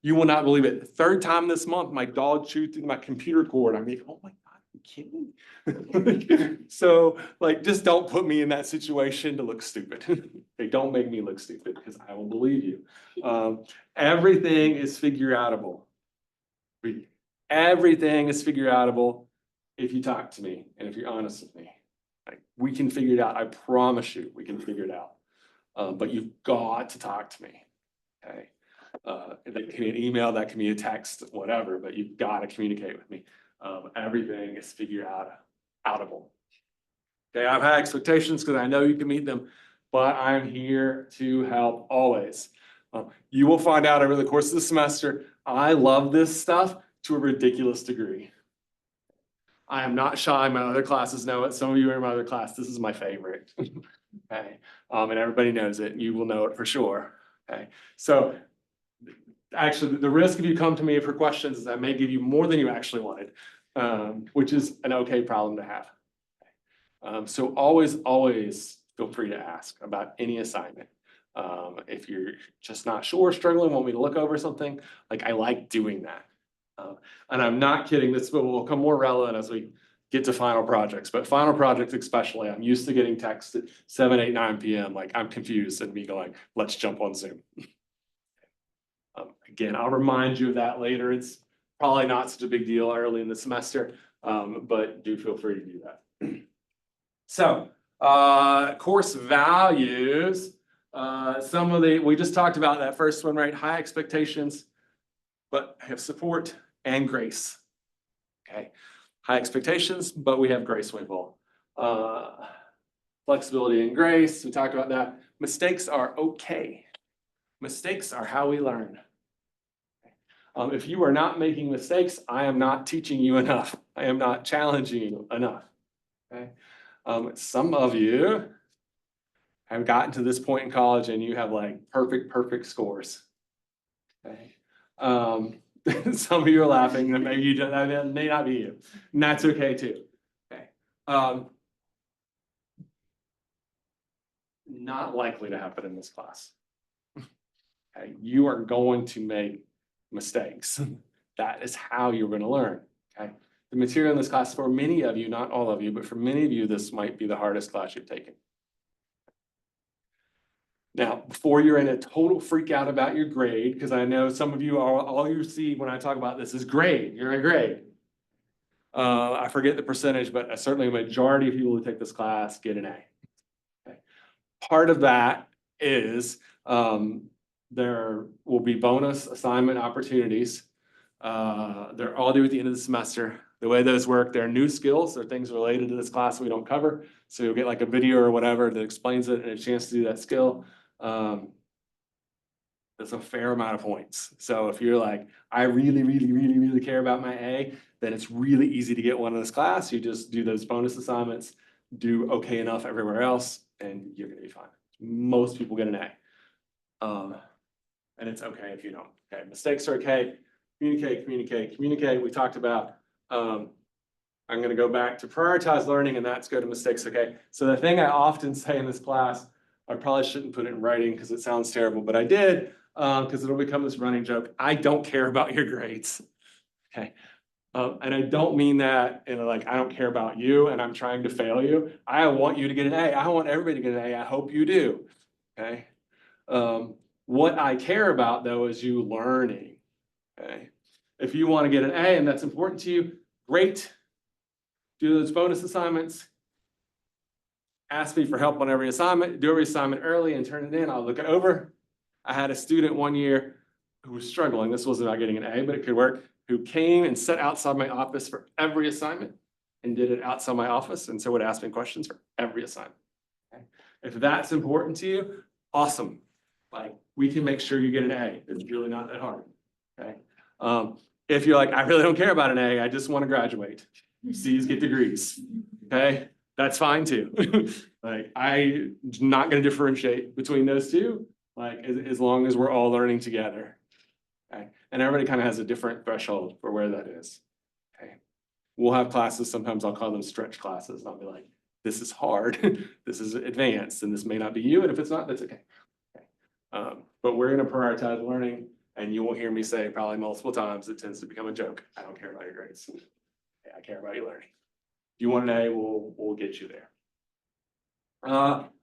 you will not believe it. Third time this month, my dog chewed through my computer cord. I mean, oh my God, are you kidding? So like, just don't put me in that situation to look stupid. Okay, don't make me look stupid because I will believe you. Everything is figure outable. Everything is figure outable if you talk to me and if you're honest with me. Like, we can figure it out. I promise you, we can figure it out. But you've got to talk to me. Okay. That can be an email, that can be a text, whatever, but you've got to communicate with me. Everything is figure outable. Okay, I've had expectations because I know you can meet them, but I'm here to help always. You will find out over the course of the semester, I love this stuff to a ridiculous degree. I am not shy. My other classes know it. Some of you are in my other class. This is my favorite. Okay. And everybody knows it. You will know it for sure. Okay. So actually, the risk if you come to me for questions is I may give you more than you actually wanted, which is an okay problem to have. So always feel free to ask about any assignment. If you're just not sure, struggling, want me to look over something, like I like doing that. And I'm not kidding, this will become more relevant as we get to final projects, but final projects especially, I'm used to getting texts at 7, 8, 9 PM, like I'm confused and me going, let's jump on Zoom. Again, I'll remind you of that later. It's probably not such a big deal early in the semester, but do feel free to do that. So, course values, we just talked about that first one, right? High expectations, but have support and grace. Okay, high expectations, but we have grace with all. Flexibility and grace, we talked about that. Mistakes are okay. Mistakes are how we learn. If you are not making mistakes, I am not teaching you enough. I am not challenging you enough. Okay. Some of you have gotten to this point in college and you have like perfect scores. Okay. Some of you are laughing, that maybe you don't, that may not be you, and that's okay too. Okay. Not likely to happen in this class. Okay. You are going to make mistakes. That is how you're going to learn. Okay. The material in this class, for many of you, not all of you, but for many of you, this might be the hardest class you've taken. Now, before you're in a total freak out about your grade, because I know some of you, all you see when I talk about this is grade, you're a grade. I forget the percentage, but certainly a majority of people who take this class get an A. Okay. Part of that is there will be bonus assignment opportunities. They're all due at the end of the semester. The way those work, they're new skills. They're things related to this class we don't cover. So you'll get like a video or whatever that explains it and a chance to do that skill. That's a fair amount of points. So if you're like, I really care about my A, then it's really easy to get one in this class. You just do those bonus assignments, do okay enough everywhere else, and you're gonna be fine. Most people get an A. And it's okay if you don't. Okay, mistakes are okay. Communicate. We talked about, I'm gonna go back to prioritize learning and that's go to mistakes, okay? So the thing I often say in this class, I probably shouldn't put it in writing because it sounds terrible, but I did, because it'll become this running joke. I don't care about your grades, okay? And I don't mean that in like, I don't care about you and I'm trying to fail you. I want you to get an A. I want everybody to get an A. I hope you do, okay? What I care about though is you learning, okay? If you want to get an A and that's important to you, great. Do those bonus assignments. Ask me for help on every assignment. Do every assignment early and turn it in. I'll look it over. I had a student one year who was struggling. This wasn't about getting an A, but it could work. Who came and sat outside my office for every assignment and did it outside my office. And so would ask me questions for every assignment. Okay? If that's important to you, awesome. Like we can make sure you get an A. It's really not that hard. Okay. If you're like, I really don't care about an A, I just want to graduate. C's get degrees. Okay. That's fine too. Like I'm not going to differentiate between those two. Like as long as we're all learning together. Okay. And everybody kind of has a different threshold for where that is. Okay. We'll have classes. Sometimes I'll call them stretch classes. And I'll be like, this is hard. This is advanced and this may not be you. And if it's not, that's okay. Okay. But we're going to prioritize learning. And you will hear me say probably multiple times, it tends to become a joke. I don't care about your grades. I care about your learning. If you want an A, we'll get you there.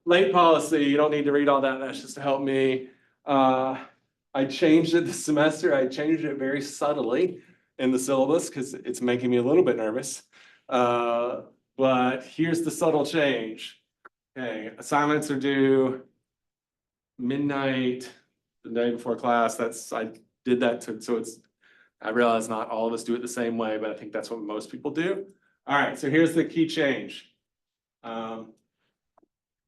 Late policy, you don't need to read all that. That's just to help me. I changed it this semester. I changed it very subtly in the syllabus because it's making me a little bit nervous. But here's the subtle change. Okay, assignments are due midnight the day before class. I did that so I realize not all of us do it the same way, but I think that's what most people do. All right, so here's the key change.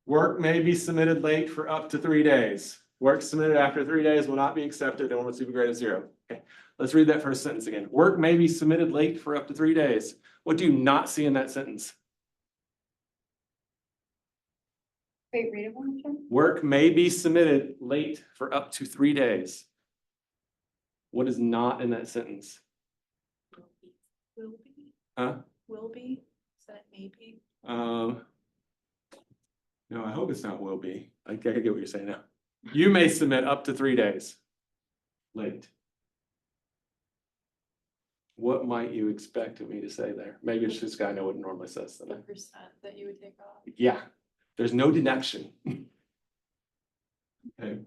Work may be submitted late for up to 3 days. Work submitted after 3 days will not be accepted and will receive a grade of 0. Okay, let's read that first sentence again. Work may be submitted late for up to 3 days. What do you not see in that sentence? Wait, read it one more time. Work may be submitted late for up to 3 days. What is not in that sentence? Will be, Huh? will be, is that maybe? No, I hope it's not will be. I get what you're saying now. You may submit up to 3 days late. What might you expect of me to say there? Maybe it's just I know what it normally says. The percent that you would take off. Yeah, there's no deduction. Okay.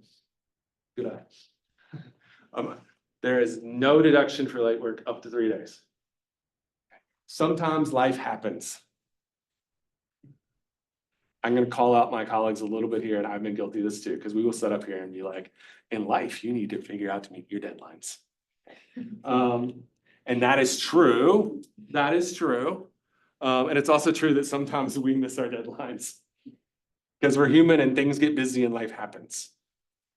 Good eye. There is no deduction for late work up to 3 days. Sometimes life happens. I'm gonna call out my colleagues a little bit here, and I've been guilty of this too, because we will sit up here and be like, in life, you need to figure out to meet your deadlines. And that is true. That is true. And it's also true that sometimes we miss our deadlines. Because we're human and things get busy and life happens.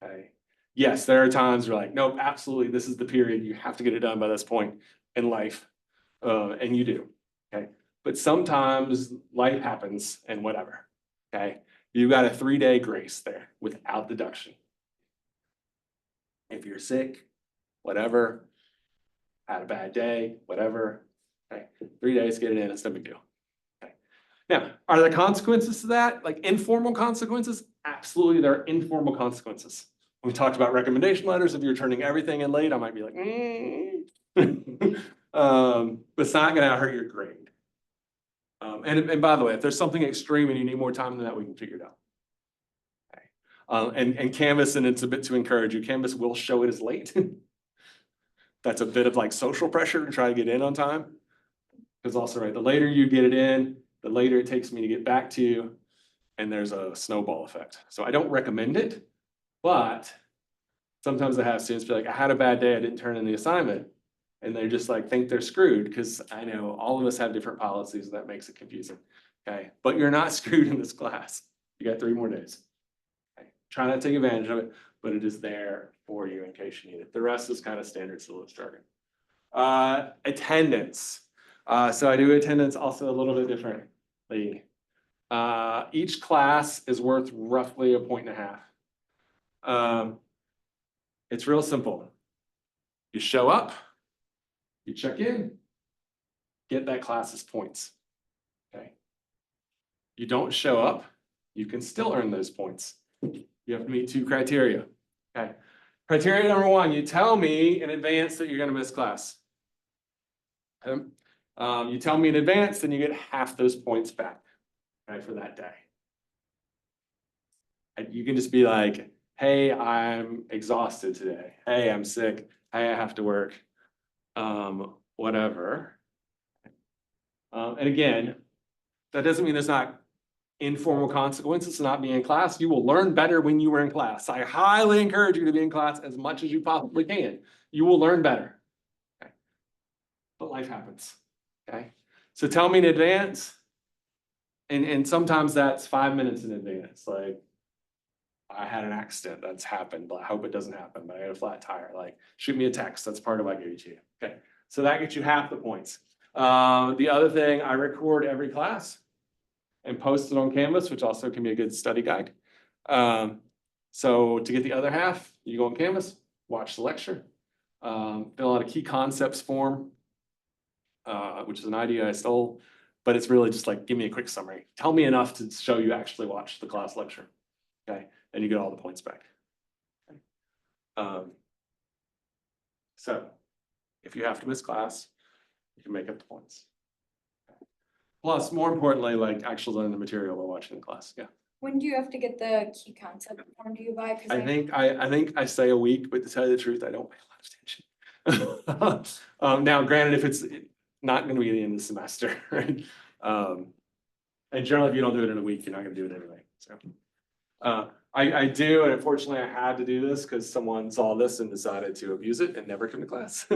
Okay. Yes, there are times we're like, nope, absolutely, this is the period. You have to get it done by this point in life. And you do. Okay. But sometimes life happens and whatever. Okay. You got a 3-day grace there without deduction. If you're sick, whatever, had a bad day, whatever. Okay. 3 days, get it in, it's no big deal. Okay. Now, are there consequences to that? Like informal consequences? Absolutely, there are informal consequences. When we talked about recommendation letters, if you're turning everything in late, I might be like, but it's not gonna hurt your grade. And by the way, if there's something extreme and you need more time than that, we can figure it out. Okay. And Canvas, and it's a bit to encourage you, Canvas will show it as late. That's a bit of like social pressure to try to get in on time. Because also, right, the later you get it in, the later it takes me to get back to you, and there's a snowball effect. So I don't recommend it, but sometimes I have students be like, I had a bad day, I didn't turn in the assignment. And they just like think they're screwed, because I know all of us have different policies, and that makes it confusing. Okay, but you're not screwed in this class. You got 3 more days. Okay. Try not to take advantage of it, but it is there for you in case you need it. The rest is kind of standard syllabus jargon. Attendance. So I do attendance also a little bit differently. Each class is worth roughly 1.5 points. It's real simple. You show up, you check in, get that class's points. Okay. You don't show up, you can still earn those points. You have to meet 2 criteria. Okay. Criteria number 1, you tell me in advance that you're gonna miss class. Okay. You tell me in advance, then you get half those points back, right, for that day. And you can just be like, hey, I'm exhausted today. Hey, I'm sick. Hey, I have to work. Whatever. And again, that doesn't mean there's not informal consequences to not being in class. You will learn better when you were in class. I highly encourage you to be in class as much as you possibly can. You will learn better. Okay. But life happens. Okay. So tell me in advance. And sometimes that's 5 minutes in advance. Like, I had an accident that's happened, but I hope it doesn't happen, but I had a flat tire. Like, shoot me a text. That's part of what I gave to you. Okay. So that gets you half the points. The other thing, I record every class and post it on Canvas, which also can be a good study guide. So to get the other half, you go on Canvas, watch the lecture, fill out a key concepts form, which is an idea I stole, but it's really just like, give me a quick summary. Tell me enough to show you actually watched the class lecture. Okay, and you get all the points back. Okay. So if you have to miss class, you can make up the points. Plus, more importantly, like actually learn the material while watching the class. Yeah. When do you have to get the key concept form do you buy? 'Cause I think I say a week, but to tell you the truth, I don't pay a lot of attention. Now, granted, if it's not going to be the end of the semester, right? And generally, if you don't do it in a week, you're not going to do it anyway. So, I do, and unfortunately, I had to do this because someone saw this and decided to abuse it and never come to class.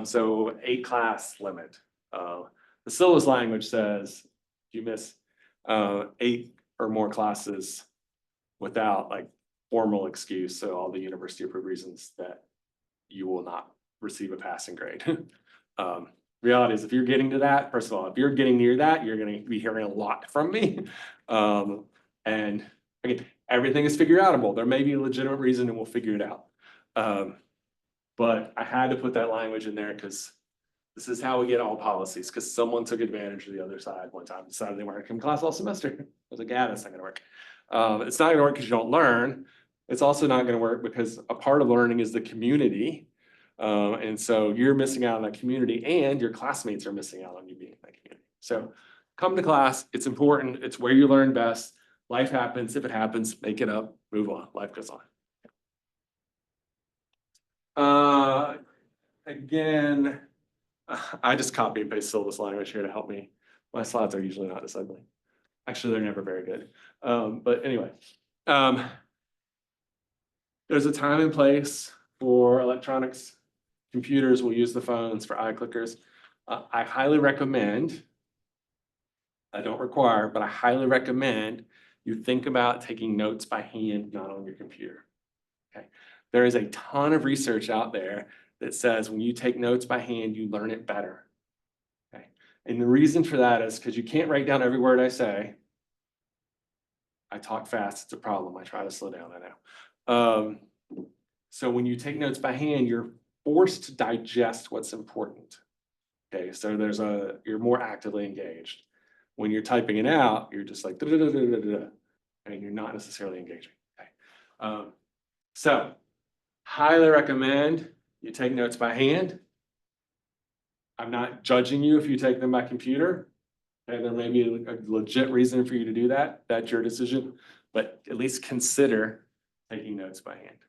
So 8 class limit. The syllabus language says you miss 8 or more classes without like formal excuse, so all the university approved reasons, that you will not receive a passing grade. Reality is, if you're getting to that, first of all, if you're getting near that, you're going to be hearing a lot from me. And again, everything is figure outable. There may be a legitimate reason and we'll figure it out. But I had to put that language in there because this is how we get all policies, because someone took advantage of the other side one time, decided they weren't going to come to class all semester. I was like, yeah, that's not going to work. It's not going to work because you don't learn. It's also not going to work because a part of learning is the community. And so you're missing out on that community and your classmates are missing out on you being in that community. So come to class, it's important, it's where you learn best. Life happens, if it happens, make it up, move on, life goes on. Again, I just copy and paste syllabus language here to help me. My slides are usually not this ugly. Actually, they're never very good. But anyway, there's a time and place for electronics. Computers will use the phones for iClickers. I highly recommend, I don't require, but I highly recommend you think about taking notes by hand, not on your computer. Okay. There is a ton of research out there that says when you take notes by hand, you learn it better. Okay. And the reason for that is because you can't write down every word I say. I talk fast, it's a problem. I try to slow down, I know. So when you take notes by hand, you're forced to digest what's important. Okay, so you're more actively engaged. When you're typing it out, you're just like, and you're not necessarily engaging. Okay. So highly recommend you take notes by hand. I'm not judging you if you take them by computer. And there may be a legit reason for you to do that. That's your decision, but at least consider taking notes by hand.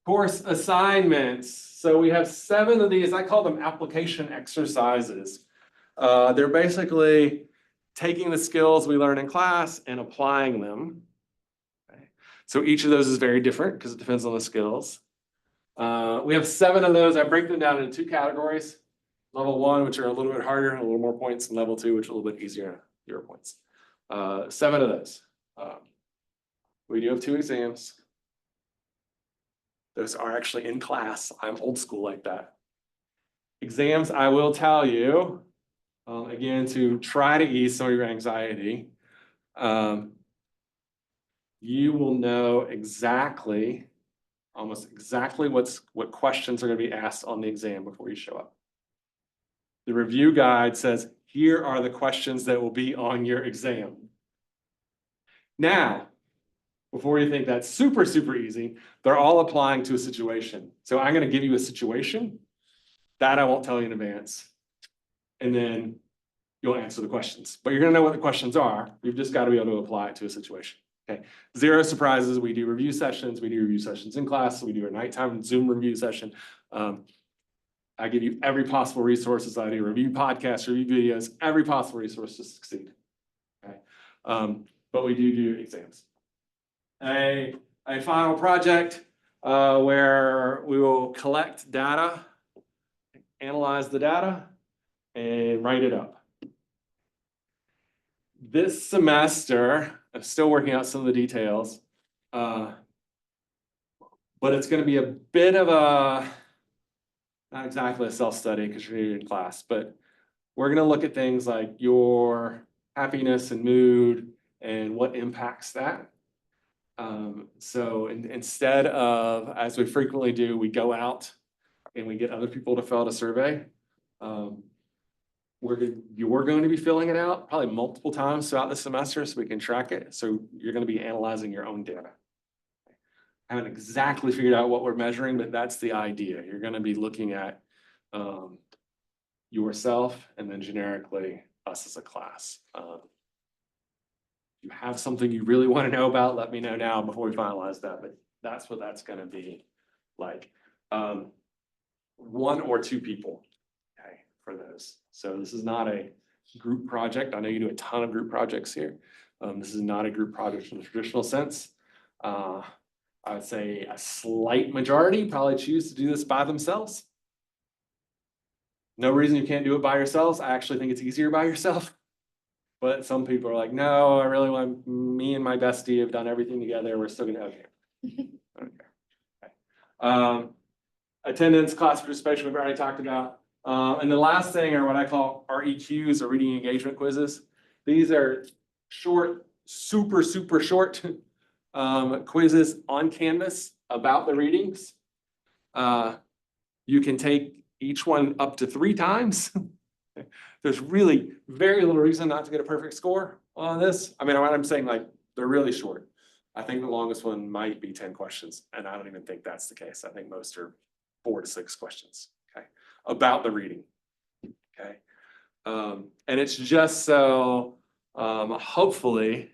Course assignments. So we have 7 of these. I call them application exercises. They're basically taking the skills we learn in class and applying them. Okay. So each of those is very different because it depends on the skills. We have 7 of those. I break them down into 2 categories. Level 1, which are a little bit harder, a little more points, and level 2, which are a little bit easier, 0 points. 7 of those. We do have 2 exams. Those are actually in class. I'm old school like that. Exams, I will tell you, again, to try to ease some of your anxiety, you will know exactly, almost exactly what questions are going to be asked on the exam before you show up. The review guide says, here are the questions that will be on your exam. Now, before you think that's super, super easy, they're all applying to a situation. So I'm going to give you a situation that I won't tell you in advance. And then you'll answer the questions. But you're going to know what the questions are. You've just got to be able to apply it to a situation. Okay. 0 surprises. We do review sessions. We do review sessions in class. We do a nighttime Zoom review session. I give you every possible resources. I do review podcasts, review videos, every possible resource to succeed. Okay. But we do exams. A final project where we will collect data, analyze the data, and write it up. This semester, I'm still working out some of the details, but it's going to be a bit of a, not exactly a self-study because you're in class, but we're going to look at things like your happiness and mood and what impacts that. So instead of, as we frequently do, we go out and we get other people to fill out a survey. You're going to be filling it out probably multiple times throughout the semester so we can track it. So you're going to be analyzing your own data. I haven't exactly figured out what we're measuring, but that's the idea. You're going to be looking at yourself and then generically us as a class. If you have something you really want to know about, let me know now before we finalize that, but that's what that's going to be like. 1 or 2 people, okay, for those. So this is not a group project. I know you do a ton of group projects here. This is not a group project in the traditional sense. I would say a slight majority probably choose to do this by themselves. No reason you can't do it by yourselves. I actually think it's easier by yourself. But some people are like, no, I really want, me and my bestie have done everything together. We're still gonna, okay. Attendance, class participation, we've already talked about. And the last thing are what I call REQs, or reading engagement quizzes. These are short, super, super short quizzes on Canvas about the readings. You can take each one up to 3 times. There's really very little reason not to get a perfect score on this. I mean, what I'm saying, like, they're really short. I think the longest one might be 10 questions, and I don't even think that's the case. I think most are 4 to 6 questions, okay, about the reading. Okay, and it's just so, hopefully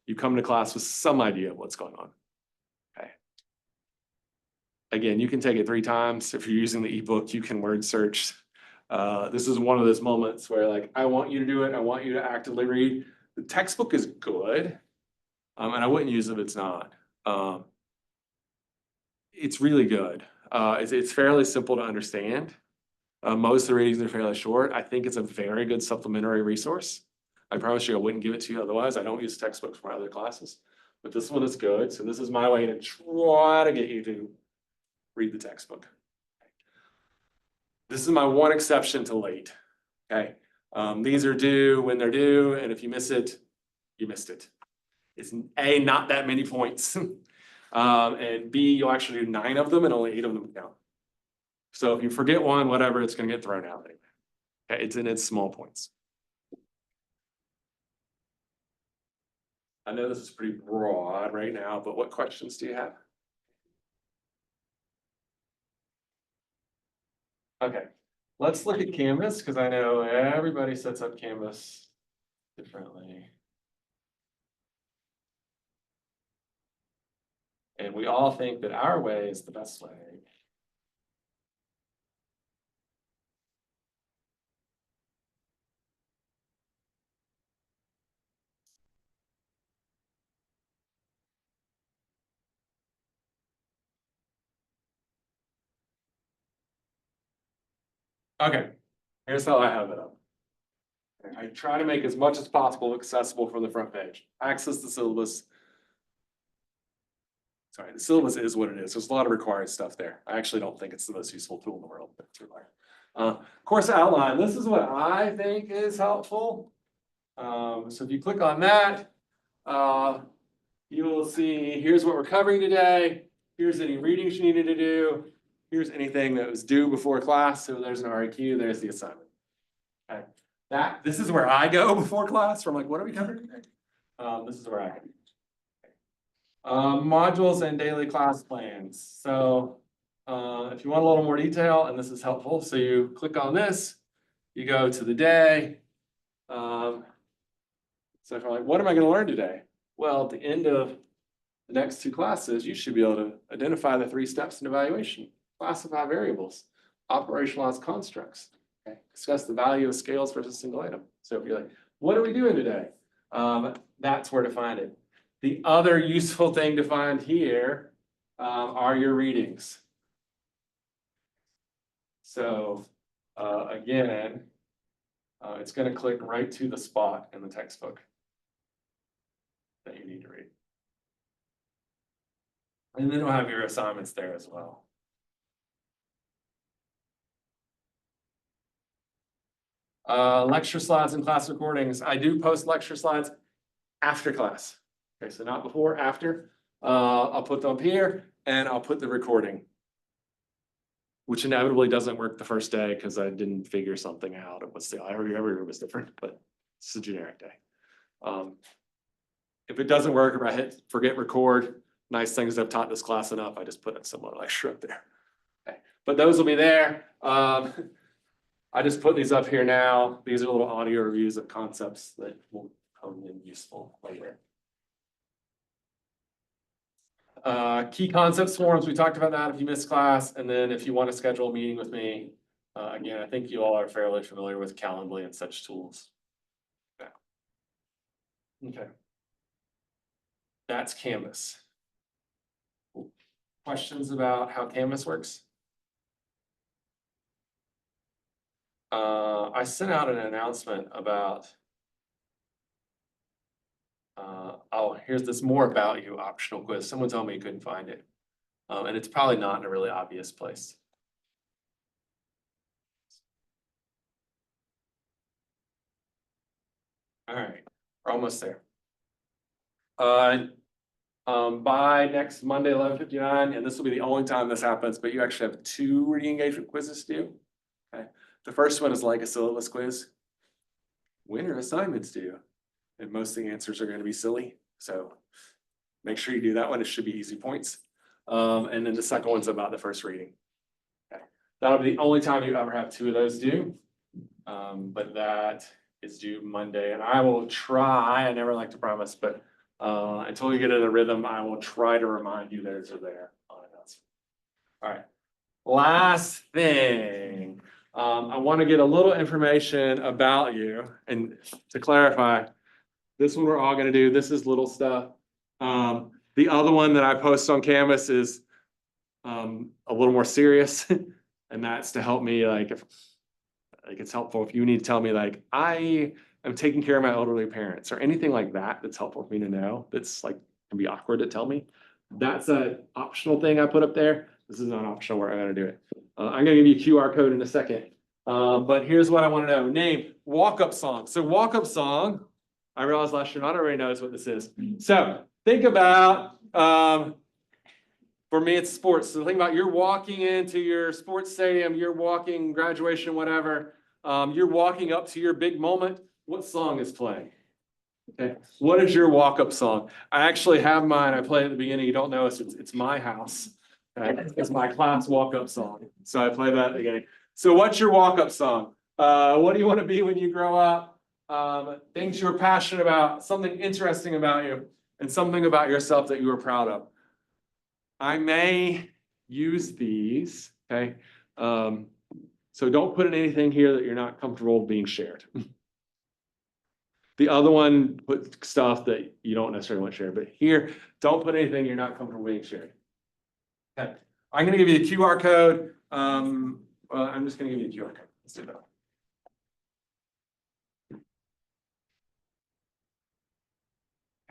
you come to class with some idea of what's going on. Okay. Again, you can take it 3 times. If you're using the ebook, you can word search. This is one of those moments where like, I want you to do it. I want you to actively read. The textbook is good. And I wouldn't use it if it's not. It's really good. It's fairly simple to understand. Most of the readings are fairly short. I think it's a very good supplementary resource. I promise you I wouldn't give it to you otherwise. I don't use textbooks for my other classes, but this one is good. So this is my way to try to get you to read the textbook. This is my one exception to late, okay? These are due when they're due, and if you miss it, you missed it. It's A, not that many points. And B, you'll actually do 9 of them and only 8 of them count. So if you forget one, whatever, it's gonna get thrown out anyway. Okay, it's small points. I know this is pretty broad right now, but what questions do you have? Okay, let's look at Canvas, because I know everybody sets up Canvas differently. And we all think that our way is the best way. Okay, here's how I have it up. I try to make as much as possible accessible from the front page. Access the syllabus. Sorry, the syllabus is what it is. There's a lot of required stuff there. I actually don't think it's the most useful tool in the world, but it's required. Course outline, this is what I think is helpful. So if you click on that, you will see, here's what we're covering today. Here's any readings you needed to do. Here's anything that was due before class. So there's an REQ, there's the assignment. Okay. This is where I go before class. From like, what are we covering today? This is where I go. Modules and daily class plans. So if you want a little more detail, and this is helpful, so you click on this, you go to the day. So if you're like, what am I going to learn today? Well, at the end of the next 2 classes, you should be able to identify the 3 steps in evaluation, classify variables, operationalize constructs, okay? Discuss the value of scales versus single item. So if you're like, what are we doing today? That's where to find it. The other useful thing to find here are your readings. So again, it's going to click right to the spot in the textbook that you need to read. And then we'll have your assignments there as well. Lecture slides and class recordings. I do post lecture slides after class. Okay, so not before, after. I'll put them up here and I'll put the recording, which inevitably doesn't work the first day because I didn't figure something out. It was every room was different, but it's a generic day. If it doesn't work, or I hit forget record, nice things I've taught this class enough, I just put a similar lecture up there. Okay, but those will be there. I just put these up here now. These are little audio reviews of concepts that will come in useful later. Key concepts forums, we talked about that if you missed class, and then if you want to schedule a meeting with me, again, I think you all are fairly familiar with Calendly and such tools. Yeah. Okay. That's Canvas. Questions about how Canvas works? I sent out an announcement about oh, here's this more about you optional quiz. Someone told me you couldn't find it. And it's probably not in a really obvious place. All right, we're almost there. By next Monday, 11:59, and this will be the only time this happens, but you actually have 2 reading engagement quizzes to do. Okay. The first one is like a syllabus quiz. When are assignments due? And most of the answers are going to be silly. So Make sure you do that one. It should be easy points. And then the second one's about the first reading. Okay. That'll be the only time you ever have two of those due. But that is due Monday, and I will try, I never like to promise, but until you get in a rhythm, I will try to remind you those are there. All right. Last thing, I want to get a little information about you, and to clarify, this one we're all gonna do, this is little stuff. The other one that I post on Canvas is a little more serious, and that's to help me, like, if like it's helpful if you need to tell me, like, I am taking care of my elderly parents, or anything like that, that's helpful for me to know, that's like, can be awkward to tell me. That's an optional thing I put up there. This is not optional where I'm gonna do it. I'm gonna give you a QR code in a second. But here's what I wanna know. Name, walk-up song. So walk-up song, I realized last year not everybody knows what this is. So think about, for me, it's sports. So think about you're walking into your sports stadium, you're walking graduation, whatever. You're walking up to your big moment. What song is playing? Okay, what is your walk-up song? I actually have mine. I play at the beginning. You don't know it's My House. Okay? It's my class walk-up song. So I play that at the beginning. So what's your walk-up song? What do you want to be when you grow up? Things you're passionate about, something interesting about you, and something about yourself that you are proud of. I may use these, okay? So don't put in anything here that you're not comfortable being shared. The other one, put stuff that you don't necessarily want shared, but here, don't put anything you're not comfortable being shared. Okay, I'm gonna give you a QR code. Well, I'm just gonna give you a QR code. Let's do that.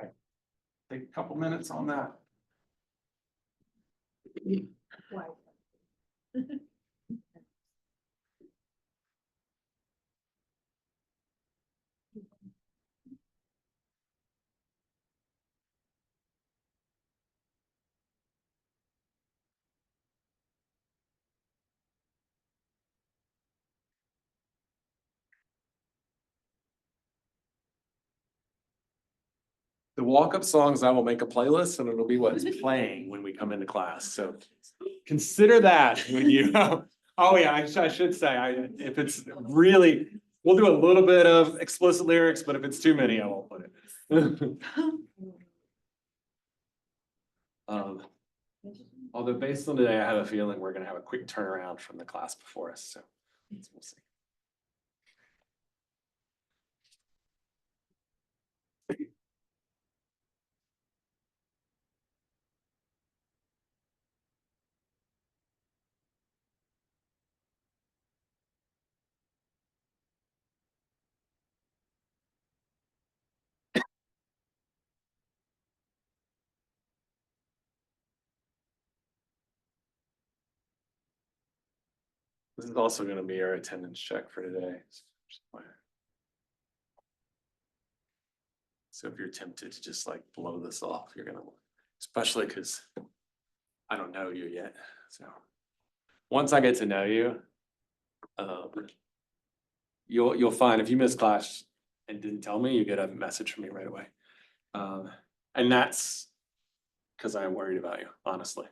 Okay, take a couple minutes on that. The walk-up songs, I will make a playlist and it'll be what's playing when we come into class, so consider that when you, oh yeah, I should say, if it's really, we'll do a little bit of explicit lyrics, but if it's too many, I won't put it. Although based on today, I have a feeling we're gonna have a quick turnaround from the class before us, so we'll see. This is also gonna be our attendance check for today. So if you're tempted to just like blow this off, you're gonna, especially because I don't know you yet, so. Once I get to know you, you'll find if you miss class and didn't tell me, you get a message from me right away. And that's because I'm worried about you, honestly.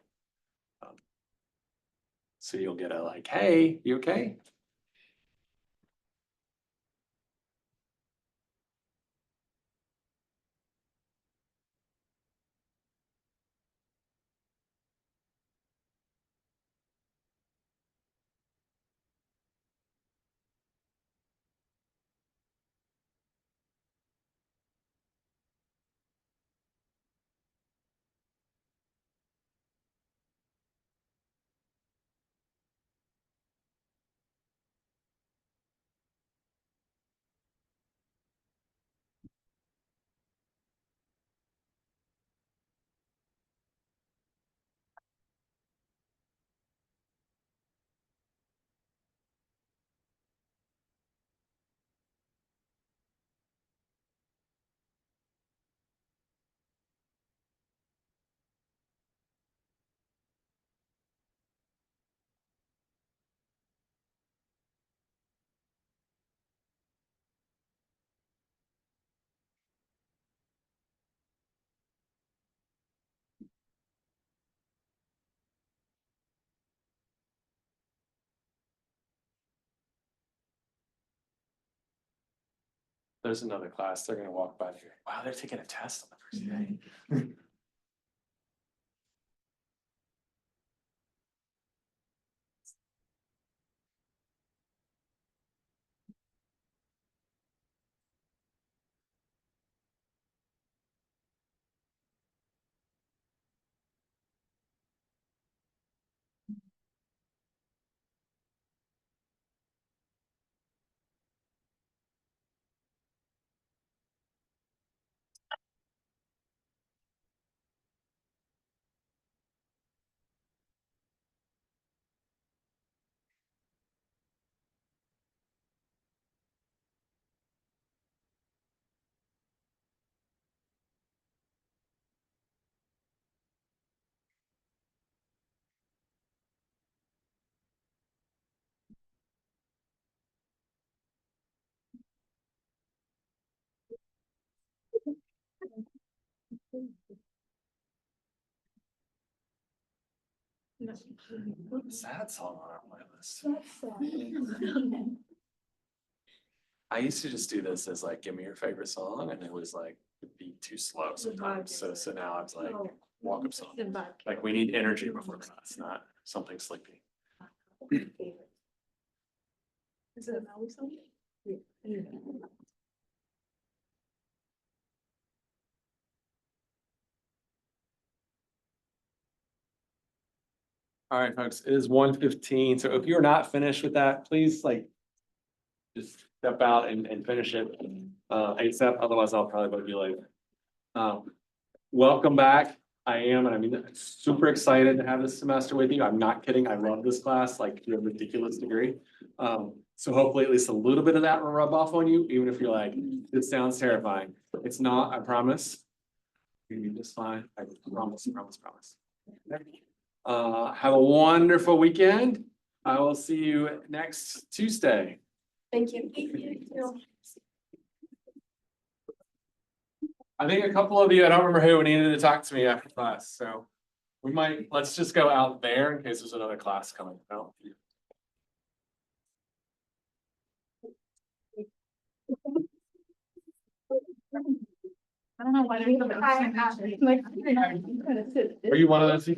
So you'll get a like, hey, you okay? There's another class, they're gonna walk by here. Wow, they're taking a test on the first day. Sad song on our playlist. I used to just do this as like, give me your favorite song, and it was like, it'd be too slow sometimes, so now it's like, walk up song. Like, we need energy before class, not something sleepy. Is it a Maui song? All right, folks, it is 1:15, so if you're not finished with that, please like. Just step out and finish it, ASAP, otherwise I'll probably vote you later. Welcome back, I am, and I mean, super excited to have this semester with you, I'm not kidding, I love this class, like, to a ridiculous degree. So hopefully at least a little bit of that will rub off on you, even if you're like, this sounds terrifying, it's not, I promise. You're gonna be just fine, I promise. Have a wonderful weekend. I will see you next Tuesday. Thank you. I think a couple of you, I don't remember who, needed to talk to me after class, so we might, let's just go out there in case there's another class coming out. I don't know why. Are you one of those people?